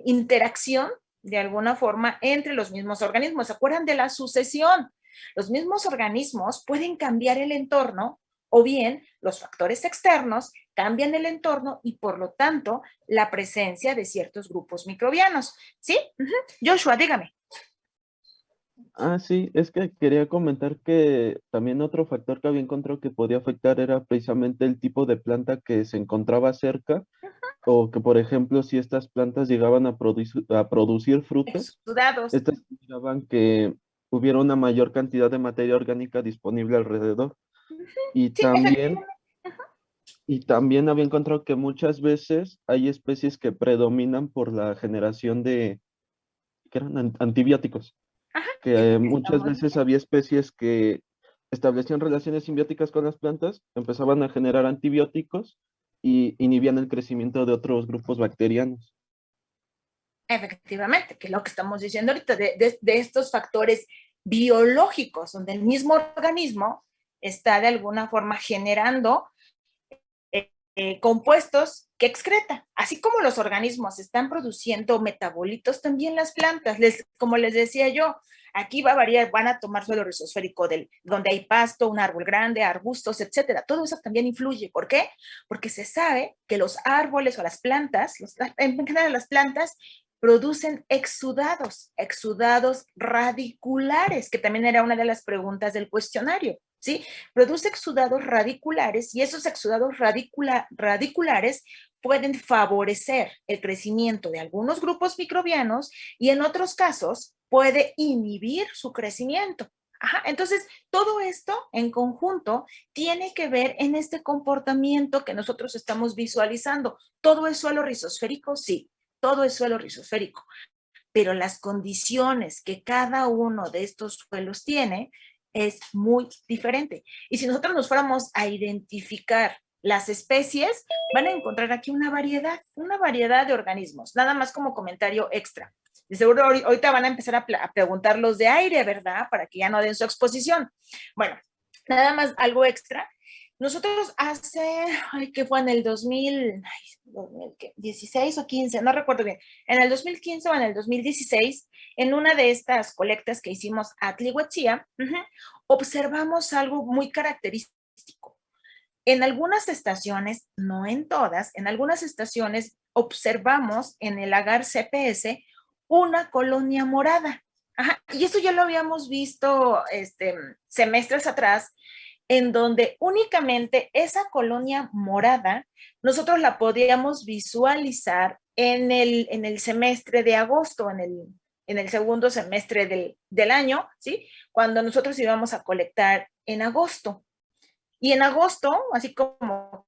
interacción de alguna forma entre los mismos organismos. ¿Se acuerdan de la sucesión? Los mismos organismos pueden cambiar el entorno o bien los factores externos cambian el entorno y por lo tanto la presencia de ciertos grupos microbianos. ¿Sí? Joshua, dígame. Sí, es que quería comentar que también otro factor que había encontrado que podía afectar era precisamente el tipo de planta que se encontraba cerca, o que, por ejemplo, si estas plantas llegaban a producir frutos, Exudados. estas significaban que hubiera una mayor cantidad de materia orgánica disponible alrededor. Y Sí, también había encontrado que muchas veces hay especies que predominan por la generación de, ¿qué eran? Antibióticos. Ajá, Que muchas veces había especies que establecían relaciones simbióticas con las plantas, empezaban a generar antibióticos y inhibían el crecimiento de otros grupos bacterianos. efectivamente, que es lo que estamos diciendo ahorita, de estos factores biológicos, donde el mismo organismo está de alguna forma generando compuestos que excreta. Así como los organismos están produciendo metabolitos, también las plantas, como les decía yo, aquí va a variar, van a tomar suelo rizosférico donde hay pasto, un árbol grande, arbustos, etcétera. Todo eso también influye. ¿Por qué? Porque se sabe que los árboles o las plantas, en general las plantas, producen exudados radiculares, que también era una de las preguntas del cuestionario, ¿sí? Produce exudados radiculares y esos exudados radiculares pueden favorecer el crecimiento de algunos grupos microbianos y en otros casos puede inhibir su crecimiento. Ajá, entonces, todo esto en conjunto tiene que ver en este comportamiento que nosotros estamos visualizando. ¿Todo es suelo rizosférico? Sí, todo es suelo rizosférico, pero las condiciones que cada uno de estos suelos tiene es muy diferente. Y si nosotros nos fuéramos a identificar las especies, van a encontrar aquí una variedad de organismos, nada más como comentario extra. De seguro ahorita van a empezar a preguntar los de aire, ¿verdad? Para que ya no den su exposición. Bueno, nada más algo extra. Nosotros que fue en el 2016 o 15, no recuerdo bien, en el 2015 o en el 2016, en una de estas colectas que hicimos a Tlihuetzía, observamos algo muy característico. En algunas estaciones, no en todas, en algunas estaciones observamos en el agar CPS una colonia morada. Ajá, y eso ya lo habíamos visto semestres atrás, en donde únicamente esa colonia morada nosotros la podíamos visualizar en el semestre de agosto, en el segundo semestre del año, ¿sí? Cuando nosotros íbamos a colectar en agosto. Y en agosto, así como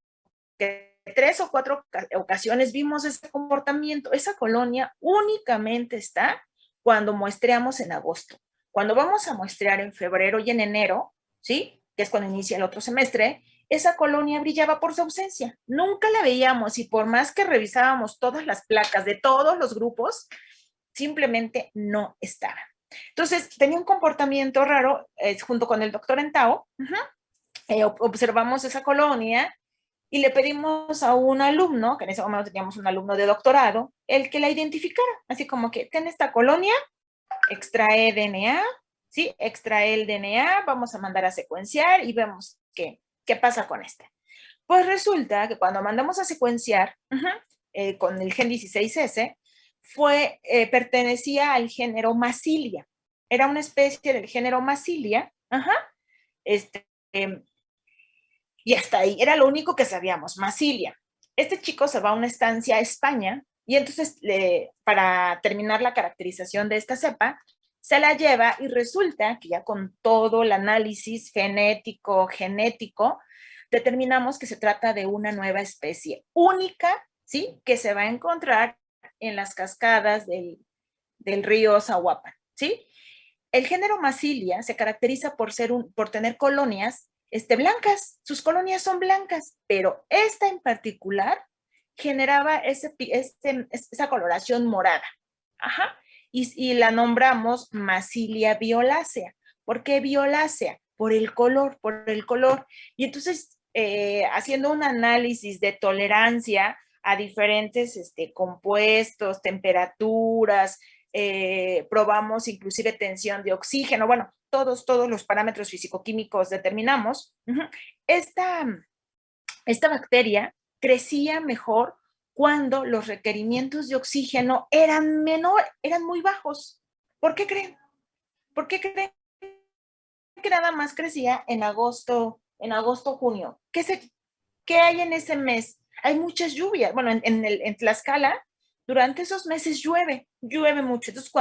que 3 o 4 ocasiones vimos ese comportamiento. Esa colonia únicamente está cuando muestreamos en agosto. Cuando vamos a muestrear en febrero y en enero, ¿sí? Que es cuando inicia el otro semestre, esa colonia brillaba por su ausencia. Nunca la veíamos y por más que revisábamos todas las placas de todos los grupos, simplemente no estaba. Entonces, tenía un comportamiento raro junto con el doctor Entao. Observamos esa colonia y le pedimos a un alumno, que en ese momento teníamos un alumno de doctorado, el que la identificara, así como que tiene esta colonia, extrae DNA, ¿sí? Extrae el DNA, vamos a mandar a secuenciar y vemos qué pasa con este. Pues resulta que cuando mandamos a secuenciar con el gen 16S, pertenecía al género Massilia. Era una especie del género Massilia, y hasta ahí, era lo único que sabíamos, Massilia. Este chico se va a una estancia a España y entonces para terminar la caracterización de esta cepa, se la lleva y resulta que ya con todo el análisis genético, determinamos que se trata de una nueva especie única, ¿sí? Que se va a encontrar en las cascadas del río Zahuapan, ¿sí? El género Massilia se caracteriza por tener colonias blancas, sus colonias son blancas, pero esta en particular generaba esa coloración morada. Ajá. Y la nombramos Massilia violácea. ¿Por qué violácea? Por el color. Y entonces, haciendo un análisis de tolerancia a diferentes compuestos, temperaturas, probamos inclusive tensión de oxígeno, bueno, todos los parámetros fisicoquímicos determinamos. Esta bacteria crecía mejor cuando los requerimientos de oxígeno eran muy bajos. ¿Por qué creen? ¿Por qué creen que nada más crecía en agosto, junio? ¿Qué hay en ese mes? Hay muchas lluvias. Bueno, en Tlaxcala, durante esos meses llueve mucho. Entonces,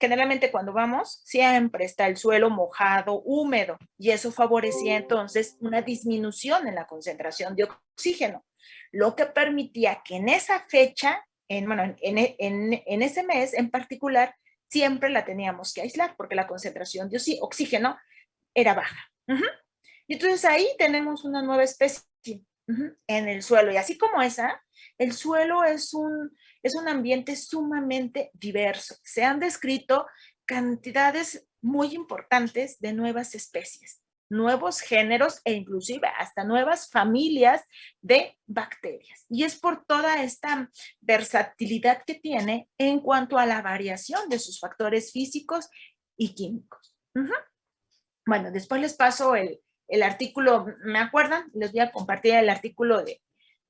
generalmente cuando vamos, siempre está el suelo mojado, húmedo, y eso favorecía entonces una disminución en la concentración de oxígeno, lo que permitía que en esa fecha, en ese mes en particular, siempre la teníamos que aislar porque la concentración de oxígeno era baja. Y entonces ahí tenemos una nueva especie en el suelo. Y así como el suelo es un ambiente sumamente diverso. Se han descrito cantidades muy importantes de nuevas especies. nuevos géneros e inclusive hasta nuevas familias de bacterias. Y es por toda esta versatilidad que tiene en cuanto a la variación de sus factores físicos y químicos. Bueno, después les paso el artículo, ¿me acuerdan? Les voy a compartir el artículo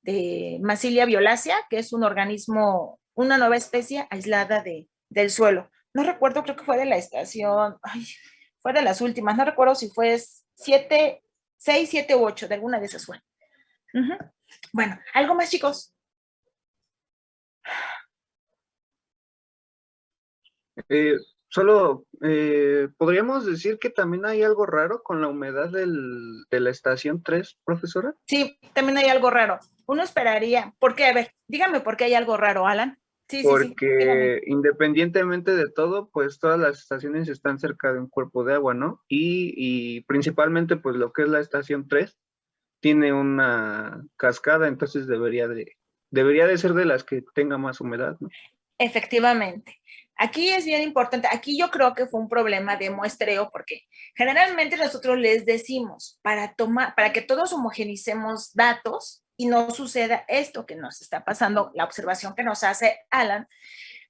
de Massilia violacea, que es un organismo, una nueva especie aislada del suelo. No recuerdo, creo que fue de la estación, fue de las últimas, no recuerdo si fue 6, 7 u 8, de alguna de esas fue. Bueno, ¿algo más, chicos? Solo podríamos decir que también hay algo raro con la humedad de la estación 3, profesora. Sí, también hay algo raro. Uno esperaría, ¿por qué? A ver, dígame por qué hay algo raro, Alan. Sí, porque independientemente de todo, pues todas las estaciones están cerca de un cuerpo de agua, ¿no? Y principalmente, pues lo que es la estación 3 tiene una cascada, entonces debería de ser de las que tenga más humedad, ¿no? Efectivamente. Aquí es bien importante, aquí yo creo que fue un problema de muestreo, porque generalmente nosotros les decimos para que todos homogenicemos datos y no suceda esto que nos está pasando, la observación que nos hace Alan.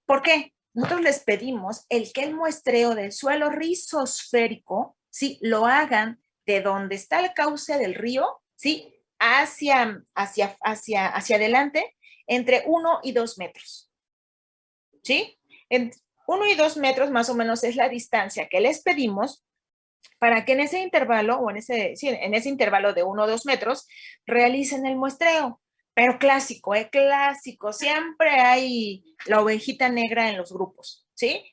¿Por qué? Nosotros les pedimos que el muestreo del suelo rizosférico, ¿sí? Lo hagan de donde está el cauce del río, ¿sí? Hacia adelante, entre 1 y 2 metros. ¿Sí? En 1 y 2 metros más o menos es la distancia que les pedimos para que en ese intervalo, o en ese intervalo de 1 o 2 metros, realicen el muestreo. Pero clásico, clásico. Siempre hay la ovejita negra en los grupos, ¿sí?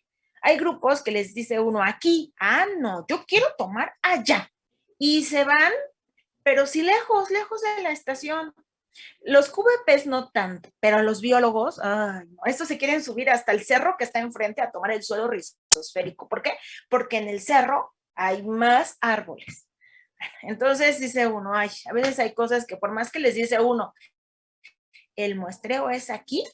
Hay grupos que les dice uno aquí, no, yo quiero tomar allá. Y se van, pero sí lejos de la estación. Los QVPs no tanto, pero los biólogos, estos se quieren subir hasta el cerro que está enfrente a tomar el suelo rizosférico. ¿Por qué? Porque en el cerro hay más árboles. Entonces dice uno, a veces hay cosas que por más que les dice uno, el muestreo es aquí,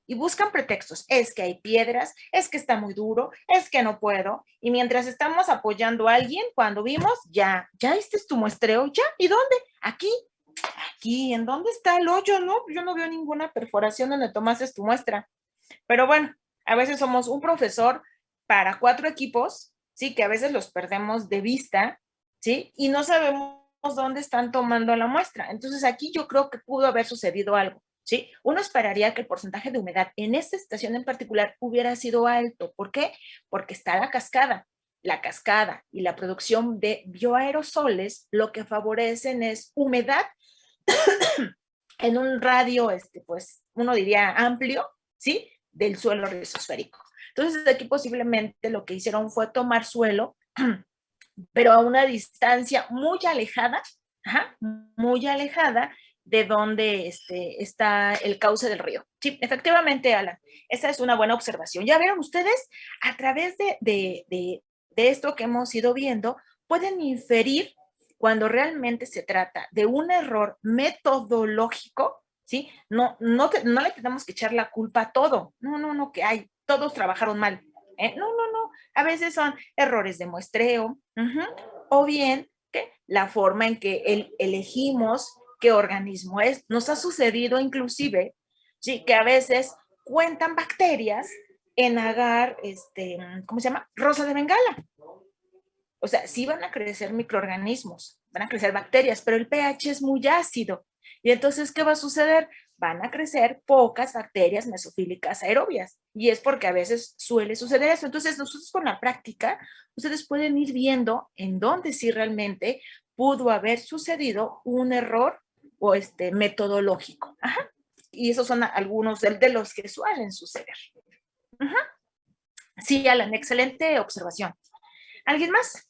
y buscan pretextos. Es que hay piedras, es que está muy duro, es que no puedo. Y mientras estamos apoyando a alguien, cuando vimos, ya este es tu muestreo, ya, ¿y dónde? Aquí, ¿en dónde está el hoyo? No, yo no veo ninguna perforación donde tomaste tu muestra. Pero bueno, a veces somos un profesor para 4 equipos, ¿sí? Que a veces los perdemos de vista, ¿sí? Y no sabemos dónde están tomando la muestra. Entonces aquí yo creo que pudo haber sucedido algo, ¿sí? Uno esperaría que el porcentaje de humedad en esta estación en particular hubiera sido alto. ¿Por qué? Porque está la cascada. La cascada y la producción de bioaerosoles lo que favorecen es humedad en un radio, pues, uno diría amplio, ¿sí? Del suelo rizosférico. Entonces, aquí posiblemente lo que hicieron fue tomar suelo, pero a una distancia muy alejada, muy alejada de donde está el cauce del río. Sí, efectivamente, Alan, esa es una buena observación. Ya vieron ustedes, a través de esto que hemos ido viendo, pueden inferir cuando realmente se trata de un error metodológico, ¿sí? No le tenemos que echar la culpa a todo. No, que todos trabajaron mal. No. A veces son errores de muestreo, o bien que la forma en que elegimos qué organismo es. Nos ha sucedido inclusive, ¿sí? Que a veces cuentan bacterias en agar, ¿cómo se llama? Rosa de Bengala. O sea, sí van a crecer microorganismos, van a crecer bacterias, pero el pH es muy ácido. Y entonces, ¿qué va a suceder? Van a crecer pocas bacterias mesofílicas aerobias. Y es porque a veces suele suceder eso. Entonces, nosotros con la práctica, ustedes pueden ir viendo en dónde sí realmente pudo haber sucedido un error o metodológico. Y esos son algunos de los que suelen suceder. Sí, Alan, excelente observación. ¿Alguien más?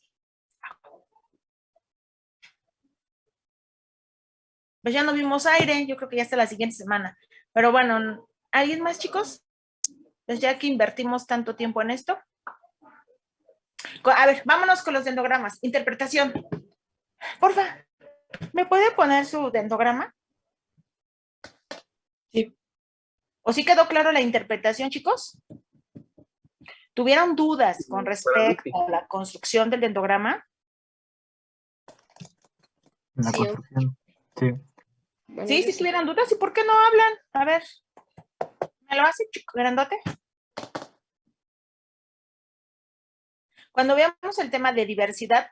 Pues ya no vimos aire, yo creo que ya hasta la siguiente semana. Pero bueno, ¿alguien más, chicos? Pues ya que invertimos tanto tiempo en esto. A ver, vámonos con los dendogramas. Interpretación. Porfa, ¿me puede poner su dendograma? Sí. ¿O sí quedó claro la interpretación, chicos? ¿Tuvieron dudas con respecto a la construcción del dendograma? en la Sí, construcción. Sí. Bueno, sí, yo si sí. tuvieran dudas, ¿y por qué no hablan? A ver, ¿me lo hace, chico, grandote? Cuando veamos el tema de diversidad,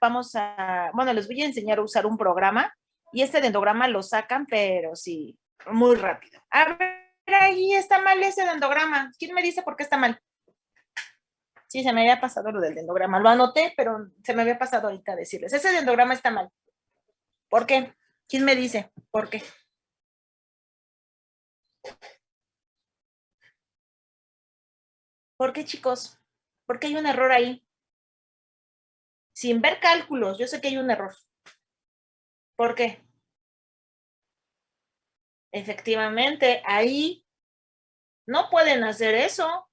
bueno, les voy a enseñar a usar un programa y este dendrograma lo sacan, pero sí, muy rápido. A ver, ahí está mal ese dendrograma. ¿Quién me dice por qué está mal? Sí, se me había pasado lo del dendrograma. Lo anoté, pero se me había pasado ahorita decirles. Ese dendrograma está mal. ¿Por qué? ¿Quién me dice por qué? ¿Por qué, chicos? ¿Por qué hay un error ahí? Sin ver cálculos, yo sé que hay un error. ¿Por qué? Efectivamente, ahí no pueden hacer eso.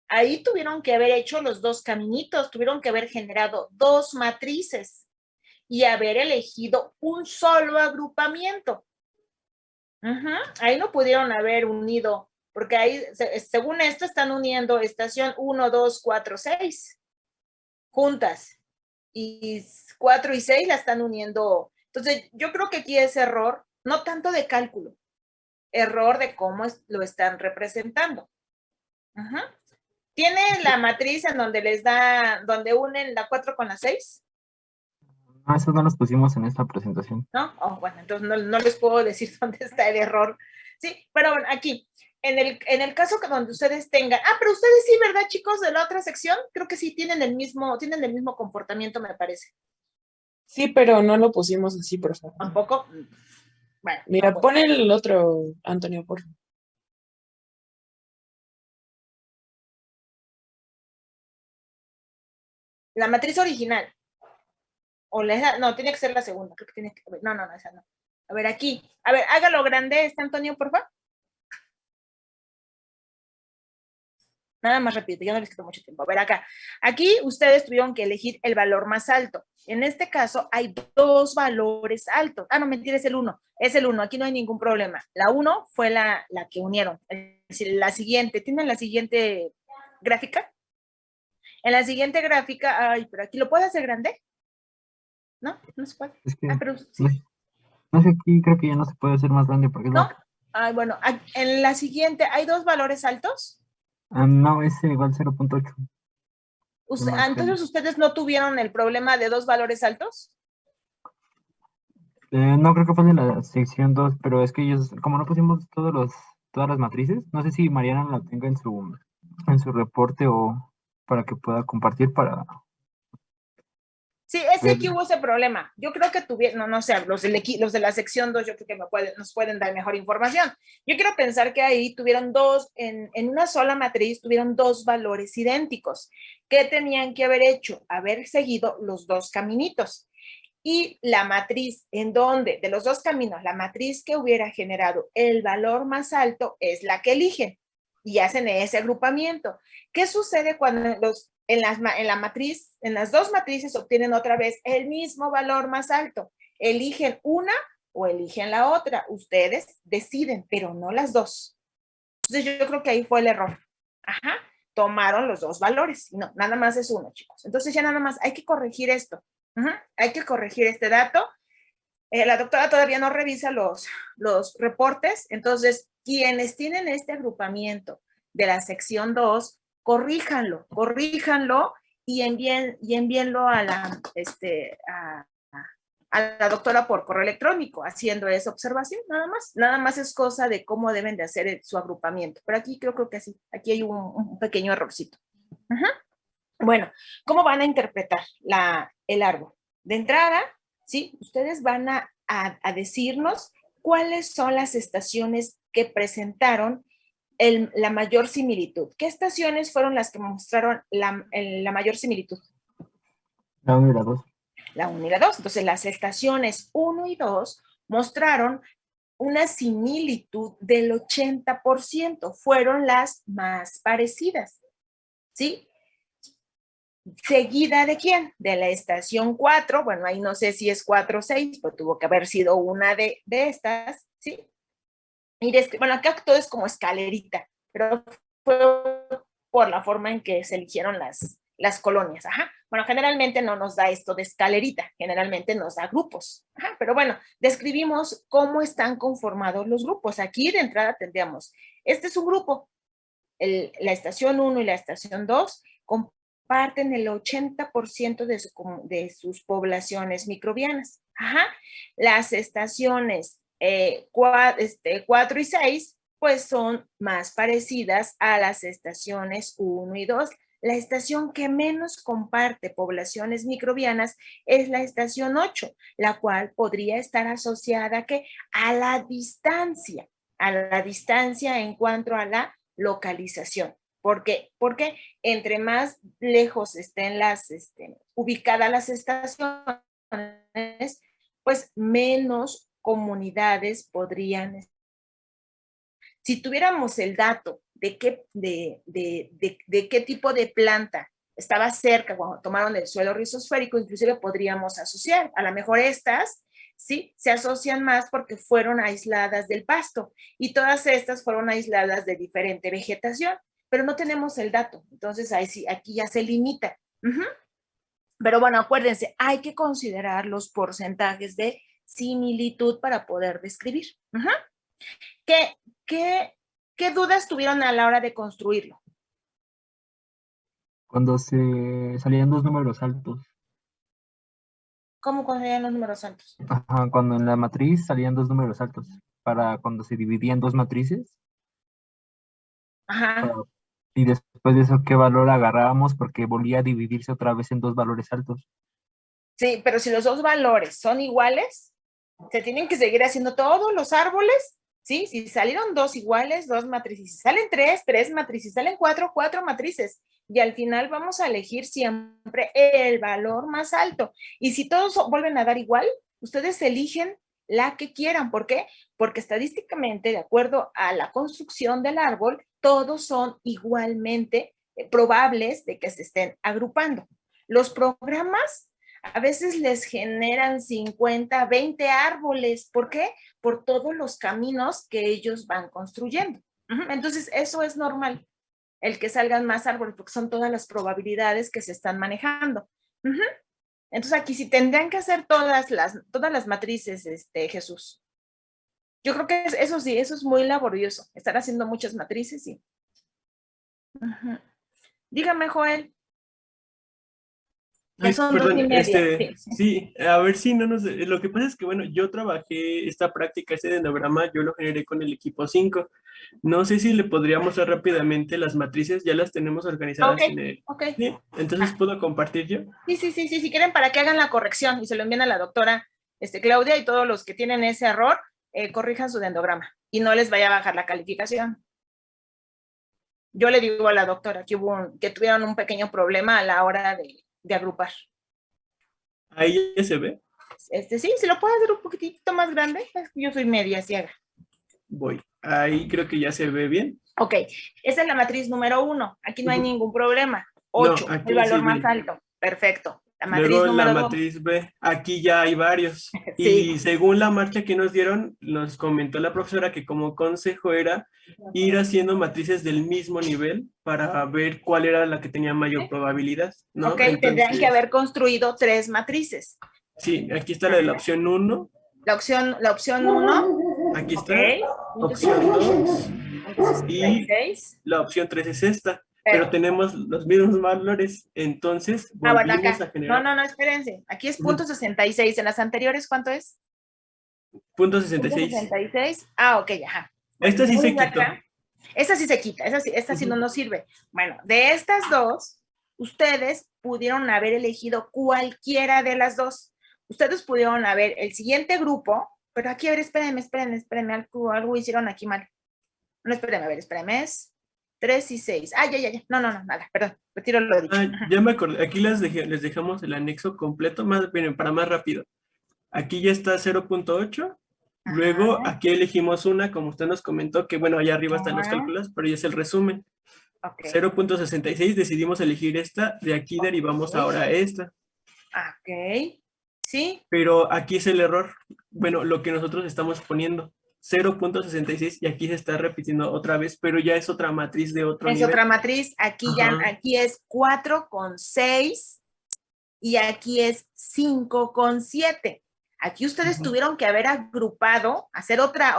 Ahí tuvieron que haber hecho los dos caminitos, tuvieron que haber generado dos matrices y haber elegido un solo agrupamiento. Ahí no pudieron haber unido, porque ahí, según esto, están uniendo estación 1, 2, 4, 6 juntas y 4 y 6 la están uniendo. Entonces, yo creo que aquí es error, no tanto de cálculo, error de cómo lo están representando. ¿Tiene la matriz en donde donde unen la 4 con la 6? No, eso no los pusimos en esta presentación. ¿No? Oh, bueno, entonces no les puedo decir dónde está el error. Sí, pero bueno, aquí, en el caso que donde ustedes tengan, pero ustedes sí, ¿verdad, chicos, de la otra sección? Creo que sí tienen el mismo comportamiento, me parece. Sí, pero no lo pusimos así, por favor. ¿Tampoco? Bueno. Mira, no, pon el otro, Antonio, por favor. la matriz original. No, tiene que ser la segunda. Creo que tiene que. No, esa no. A ver, aquí. A ver, hágalo grande, Antonio, por favor. Nada más rápido, ya no les quito mucho tiempo. A ver, acá. Aquí ustedes tuvieron que elegir el valor más alto. En este caso hay dos valores altos. No, mentira, es el 1. Es el 1, aquí no hay ningún problema. La 1 fue la que unieron. Es decir, la siguiente. ¿Tienen la siguiente gráfica? En la siguiente gráfica, pero aquí lo puedo hacer grande. ¿No? No se puede. Es que, Pero sí. no sé, aquí creo que ya no se puede hacer más grande porque es ¿No? Bueno, en la siguiente, ¿hay dos valores altos? no, es igual 0.8. Entonces, ¿ustedes no tuvieron el problema de dos valores altos? No, creo que fue de la sección 2, pero es que ellos, como no pusimos todas las matrices, no sé si Mariana la tenga en su reporte o para que pueda compartir para... Sí, aquí hubo ese problema. Yo creo que tuvieron, no sé, los de la sección 2, yo creo que nos pueden dar mejor información. Yo quiero pensar que ahí tuvieron en una sola matriz, tuvieron dos valores idénticos. ¿Qué tenían que haber hecho? Haber seguido los dos caminitos. Y la matriz de los dos caminos, la matriz que hubiera generado el valor más alto es la que eligen y hacen ese agrupamiento. ¿Qué sucede cuando en las dos matrices obtienen otra vez el mismo valor más alto? Eligen una o eligen la otra. Ustedes deciden, pero no las dos. Entonces yo creo que ahí fue el error. Tomaron los dos valores. No, nada más es uno, chicos. Entonces ya nada más hay que corregir esto. Hay que corregir este dato. La doctora todavía no revisa los reportes, entonces quienes tienen este agrupamiento de la sección 2, corríjanlo y envíenlo a la doctora por correo electrónico, haciendo esa observación, nada más es cosa de cómo deben de hacer su agrupamiento, pero aquí creo que sí, aquí hay un pequeño errorcito. Bueno, ¿cómo van a interpretar el árbol? De entrada, ¿sí? Ustedes van a decirnos cuáles son las estaciones que presentaron la mayor similitud. ¿Qué estaciones fueron las que mostraron la mayor similitud? La 1 y la 2. La 1 y la 2. Entonces, las estaciones 1 y 2 mostraron una similitud del 80%. Fueron las más parecidas, ¿sí? ¿Seguida de quién? De la estación 4, bueno, ahí no sé si es 4 o 6, pero tuvo que haber sido una de estas, ¿sí? Y bueno, acá todo es como escalerita, pero fue por la forma en que se eligieron las colonias, Bueno, generalmente no nos da esto de escalerita, generalmente nos da grupos. Ajá, pero bueno, describimos cómo están conformados los grupos. Aquí de entrada tendríamos, este es un grupo, la estación 1 y la estación 2 comparten el 80% de sus poblaciones microbianas. Ajá. Las estaciones 4 y 6 pues son más parecidas a las estaciones 1 y 2. La estación que menos comparte poblaciones microbianas es la estación 8, la cual podría estar asociada a la distancia en cuanto a la localización. Porque entre más lejos estén ubicadas las estaciones, pues menos comunidades podrían. Si tuviéramos el dato de qué tipo de planta estaba cerca cuando tomaron el suelo rizosférico, inclusive podríamos asociar. A lo mejor estas, ¿sí? Se asocian más porque fueron aisladas del pasto y todas estas fueron aisladas de diferente vegetación, pero no tenemos el dato. Entonces, ahí sí, aquí ya se limita. Pero bueno, acuérdense, hay que considerar los porcentajes de similitud para poder describir. ¿Qué dudas tuvieron a la hora de construirlo? Cuando se salían dos números altos. ¿Cómo conseguían los números altos? Ajá, cuando en la matriz salían dos números altos. Para cuando se dividían dos matrices. Ajá. Y después de eso, ¿qué valor agarrábamos? Porque volvía a dividirse otra vez en dos valores altos. Sí, pero si los dos valores son iguales, se tienen que seguir haciendo todos los árboles, ¿sí? Si salieron dos iguales, dos matrices. Si salen tres matrices. Si salen cuatro matrices. Y al final vamos a elegir siempre el valor más alto. Y si todos vuelven a dar igual, ustedes eligen la que quieran. ¿Por qué? Porque estadísticamente, de acuerdo a la construcción del árbol, todos son igualmente probables de que se estén agrupando. Los programas a veces les generan 50, 20 árboles. ¿Por qué? Por todos los caminos que ellos van construyendo. Entonces, eso es normal, el que salgan más árboles, porque son todas las probabilidades que se están manejando. Entonces, aquí sí tendrían que hacer todas las matrices, Jesús. Yo creo que eso sí, eso es muy laborioso, estar haciendo muchas matrices, sí. Dígame, Joel. Ay, Son perdón, 2:30. sí, a ver si no nos... Lo que pasa es que, bueno, yo trabajé esta práctica, este dendrograma, yo lo generé con el equipo 5. No sé si le podría mostrar rápidamente las matrices, ya las tenemos organizadas en el... ¿Sí? Entonces, ¿puedo compartir yo? Sí, si quieren, para que hagan la corrección y se lo envíen a la doctora Claudia, y todos los que tienen ese error, corrijan su dendrograma y no les vaya a bajar la calificación. Yo le digo a la doctora que tuvieron un pequeño problema a la hora de agrupar. ¿Ahí ya se ve? Sí, se lo puedo hacer un poquitito más grande. Yo soy media ciega. Voy. Ahí creo que ya se ve bien. Ok, esa es la matriz número 1. Aquí no hay ningún problema. 8, No, aquí el valor sí más vi. alto. Perfecto. La matriz Luego número la 2. matriz B, aquí ya hay varios. Sí. Y según la marcha que nos dieron, nos comentó la profesora que como consejo era ir haciendo matrices del mismo nivel para ver cuál era la que tenía mayor probabilidad, ¿no? Ok, tendrían que haber construido 3 matrices. Sí, aquí está la de la opción 1. La opción 1. Aquí está. Opción 2. Y la opción 3 es esta. Pero tenemos los mismos valores, entonces volvimos a generar. No, espérense. Aquí es punto 66. ¿En las anteriores cuánto es? Punto 66. 66. Ah, ok, ajá. Esta sí se quitó. Esta sí se quita, esta sí no nos sirve. Bueno, de estas dos, ustedes pudieron haber elegido cualquiera de las dos. Ustedes pudieron haber el siguiente grupo, pero aquí, a ver, espérenme, algo hicieron aquí mal. No, espérenme, es 3 y 6. Ah, ya. No, nada, perdón, retiro lo dicho. Ya me acordé, aquí les dejamos el anexo completo, para más rápido. Aquí ya está 0.8. Luego aquí elegimos una, como usted nos comentó, que bueno, allá arriba están los cálculos, pero ya es el resumen. 0.66, decidimos elegir esta, de aquí derivamos ahora a esta. Ok, sí. Pero aquí es el error, bueno, lo que nosotros estamos poniendo, 0.66, y aquí se está repitiendo otra vez, pero ya es otra matriz de otro nivel. Es otra matriz, aquí es 4 con 6, y aquí es 5,7. Aquí ustedes tuvieron que haber agrupado, hacer otra,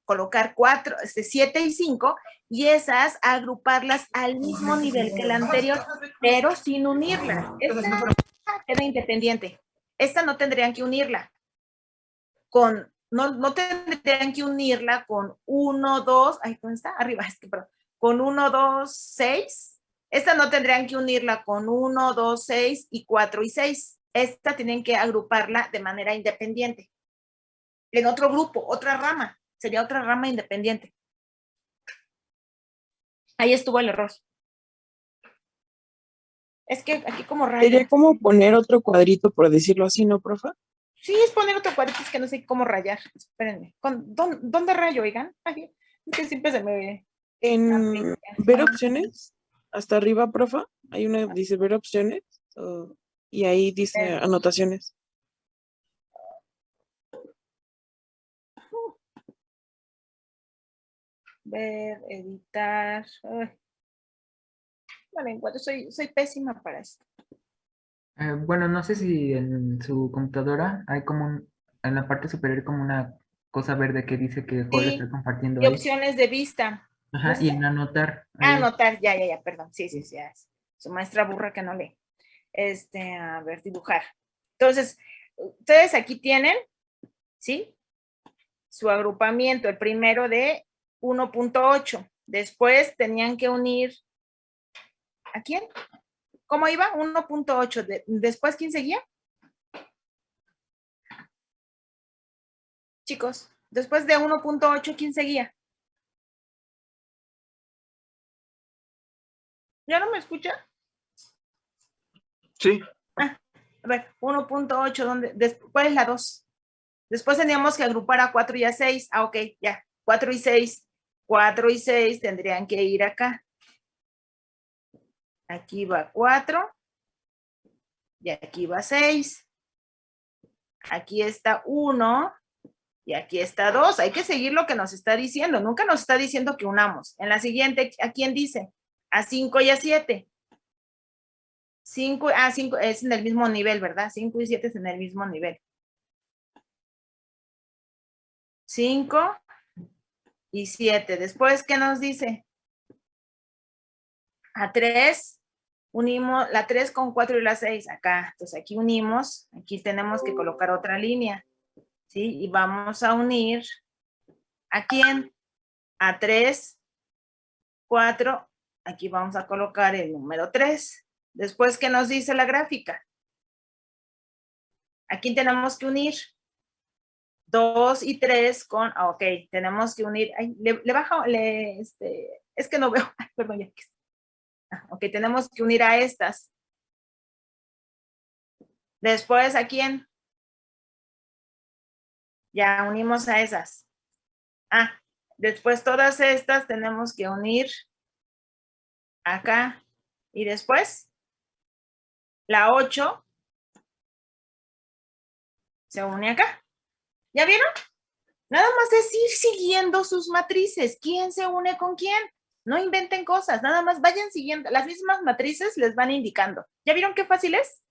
colocar 4, 7 y 5, y esas agruparlas al mismo nivel que la anterior, pero sin unirlas. Esta queda independiente. Esta no tendrían que unirla con, no tendrían que unirla con 1, 2, ahí ¿dónde está? Arriba, es que perdón, con 1, 2, 6. Esta no tendrían que unirla con 1, 2, 6 y 4 y 6. Esta tienen que agruparla de manera independiente. En otro grupo, otra rama, sería otra rama independiente. Ahí estuvo el error. Es que aquí como raya. Sería como poner otro cuadrito, por decirlo así, ¿no, profe? Sí, es poner otro cuadrito, es que no sé cómo rayar. Espérenme. ¿Dónde rayo, oigan? Ay, es que siempre se me ve. En ver opciones, hasta arriba, profe, hay una que dice ver opciones, y ahí dice anotaciones. Ver, editar. Vale, bueno, soy pésima para esto. Bueno, no sé si en su computadora hay como en la parte superior como una cosa verde que dice que Jorge está compartiendo Y ahí. opciones de vista. Ajá, ¿No y sé? en anotar. Anotar, ya, perdón. Sí, ya. Su maestra burra que no lee. A ver, dibujar. Entonces, ustedes aquí tienen, ¿sí? Su agrupamiento, el primero de 1,8. Después tenían que unir, ¿a quién? ¿Cómo iba? 1,8. Después, ¿quién seguía? Chicos, después de 1,8, ¿quién seguía? ¿Ya no me escucha? Sí. A ver, 1,8, ¿cuál es la 2? Después teníamos que agrupar a 4 y a 6. Ah, ok, ya. 4 y 6. 4 y 6 tendrían que ir acá. Aquí va 4. Y aquí va 6. Aquí está 1. Y aquí está 2. Hay que seguir lo que nos está diciendo. Nunca nos está diciendo que unamos. En la siguiente, ¿a quién dice? A 5 y a 7. 5 es en el mismo nivel, ¿verdad? 5 y 7 es en el mismo nivel. 5 y 7. Después, ¿qué nos dice? A 3, unimos la 3 con 4 y la 6 acá. Entonces aquí unimos, aquí tenemos que colocar otra línea, ¿sí? Y vamos a unir, ¿a quién? A 3, 4, aquí vamos a colocar el número 3. Después, ¿qué nos dice la gráfica? Aquí tenemos que unir 2 y 3 con, ok, tenemos que unir, ay, le bajo, es que no veo, perdón, ya. Ok, tenemos que unir a estas. Después, ¿a quién? Ya unimos a esas. Después todas estas tenemos que unir acá. Y después, la 8 se une acá. ¿Ya vieron? Nada más es ir siguiendo sus matrices. ¿Quién se une con quién? No inventen cosas, nada más vayan siguiendo. Las mismas matrices les van indicando. ¿Ya vieron qué fácil es?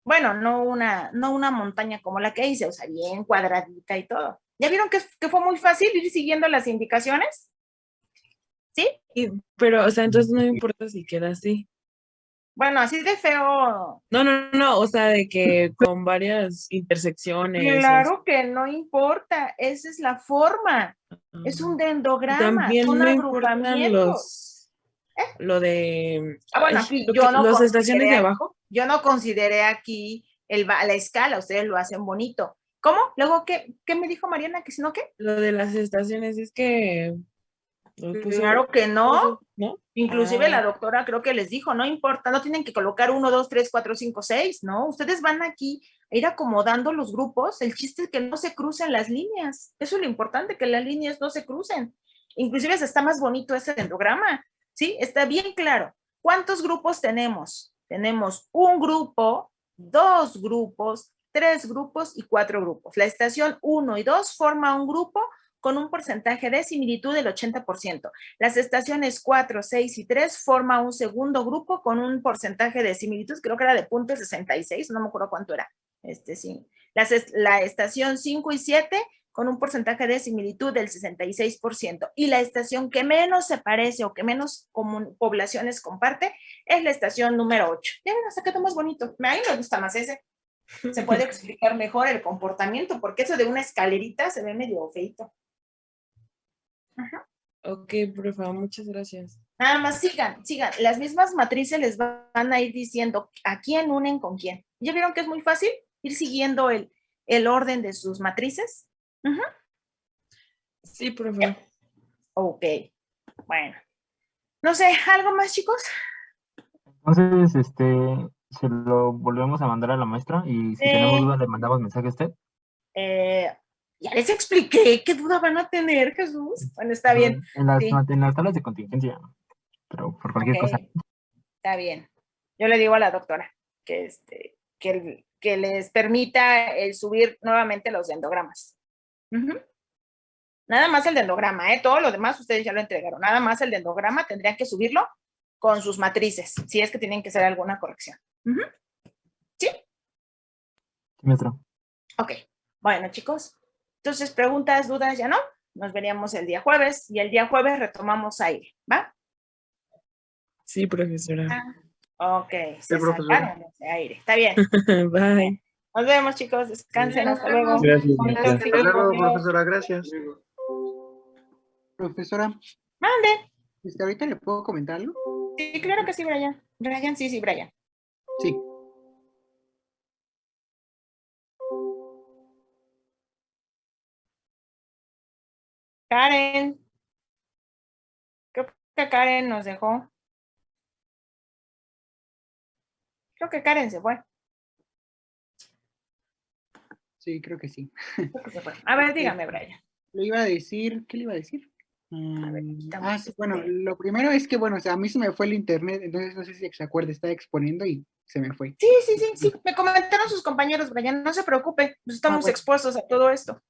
Bueno, no una montaña como la que hice, o sea, bien cuadradita y todo. ¿Ya vieron que fue muy fácil ir siguiendo las indicaciones? ¿Sí? Pero, o sea, entonces no importa si queda así. Bueno, así de feo. No, o sea, de que con varias intersecciones. Claro que no importa, esa es la forma. Es un dendrograma, También son no importan agrupamientos. lo de Bueno, aquí yo no las estaciones de abajo. Yo no consideré aquí la escala, ustedes lo hacen bonito. ¿Cómo? Luego, ¿qué me dijo Mariana? ¿Que si no qué? Lo de las estaciones es que Claro que no. ¿no? Inclusive la doctora creo que les dijo, no importa, no tienen que colocar 1, 2, 3, 4, 5, 6, ¿no? Ustedes van aquí a ir acomodando los grupos, el chiste es que no se crucen las líneas, eso es lo importante, que las líneas no se crucen. Inclusive está más bonito ese dendrograma, ¿sí? Está bien claro. ¿Cuántos grupos tenemos? Tenemos un grupo, 2 grupos, 3 grupos y 4 grupos. La estación 1 y 2 forma un grupo con un porcentaje de similitud del 80%. Las estaciones 4, 6 y 3 forman un segundo grupo con un porcentaje de similitud, creo que era de 0.66, no me acuerdo cuánto era. Sí. La estación 5 y 7 con un porcentaje de similitud del 66%. Y la estación que menos se parece o que menos poblaciones comparte es la estación número 8. Ya ven, hasta quedó más bonito. A mí me gusta más ese. Se puede explicar mejor el comportamiento, porque eso de una escalerita se ve medio feito. Ajá. Ok, profe, muchas gracias. Nada más sigan. Las mismas matrices les van a ir diciendo a quién unen con quién. ¿Ya vieron que es muy fácil ir siguiendo el orden de sus matrices? Uh-huh. Sí, profe. Ok, bueno. No sé, ¿algo más, chicos? Entonces, se lo volvemos a mandar a la maestra y si tenemos dudas le mandamos mensaje a usted. Ya les expliqué qué duda van a tener, Jesús. Bueno, está bien. En las tablas de contingencia, pero por cualquier cosa. Está bien. Yo le digo a la doctora que les permita subir nuevamente los dendogramas. Uh-huh. Nada más el dendograma, todo lo demás ustedes ya lo entregaron. Nada más el dendograma tendrían que subirlo con sus matrices, si es que tienen que hacer alguna corrección. Uh-huh. ¿Sí? Sí, maestra. Ok. Bueno, chicos. Entonces, preguntas, dudas, ¿ya no? Nos veríamos el día jueves y el día jueves retomamos aire, ¿va? Sí, profesora. Ok. Se sacaron ese aire. Está bien. Bye. Nos vemos, chicos. Descansen. Hasta luego. Gracias, hasta luego, profesora. Gracias. Profesora. Mande. ¿Ahorita le puedo comentar algo? Sí, claro que sí, Brian. Brian, sí, Brian. Sí. Karen. Creo que Karen nos dejó. Creo que Karen se fue. Sí, creo que sí. Creo que se fue. A ver, dígame, Brian. Le iba a decir, ¿qué le iba a decir? Sí, bueno, lo primero es que, bueno, o sea, a mí se me fue el internet, entonces no sé si se acuerda, estaba exponiendo y se me fue. Sí, me comentaron sus compañeros, Brian, no se preocupe, pues estamos expuestos a todo esto.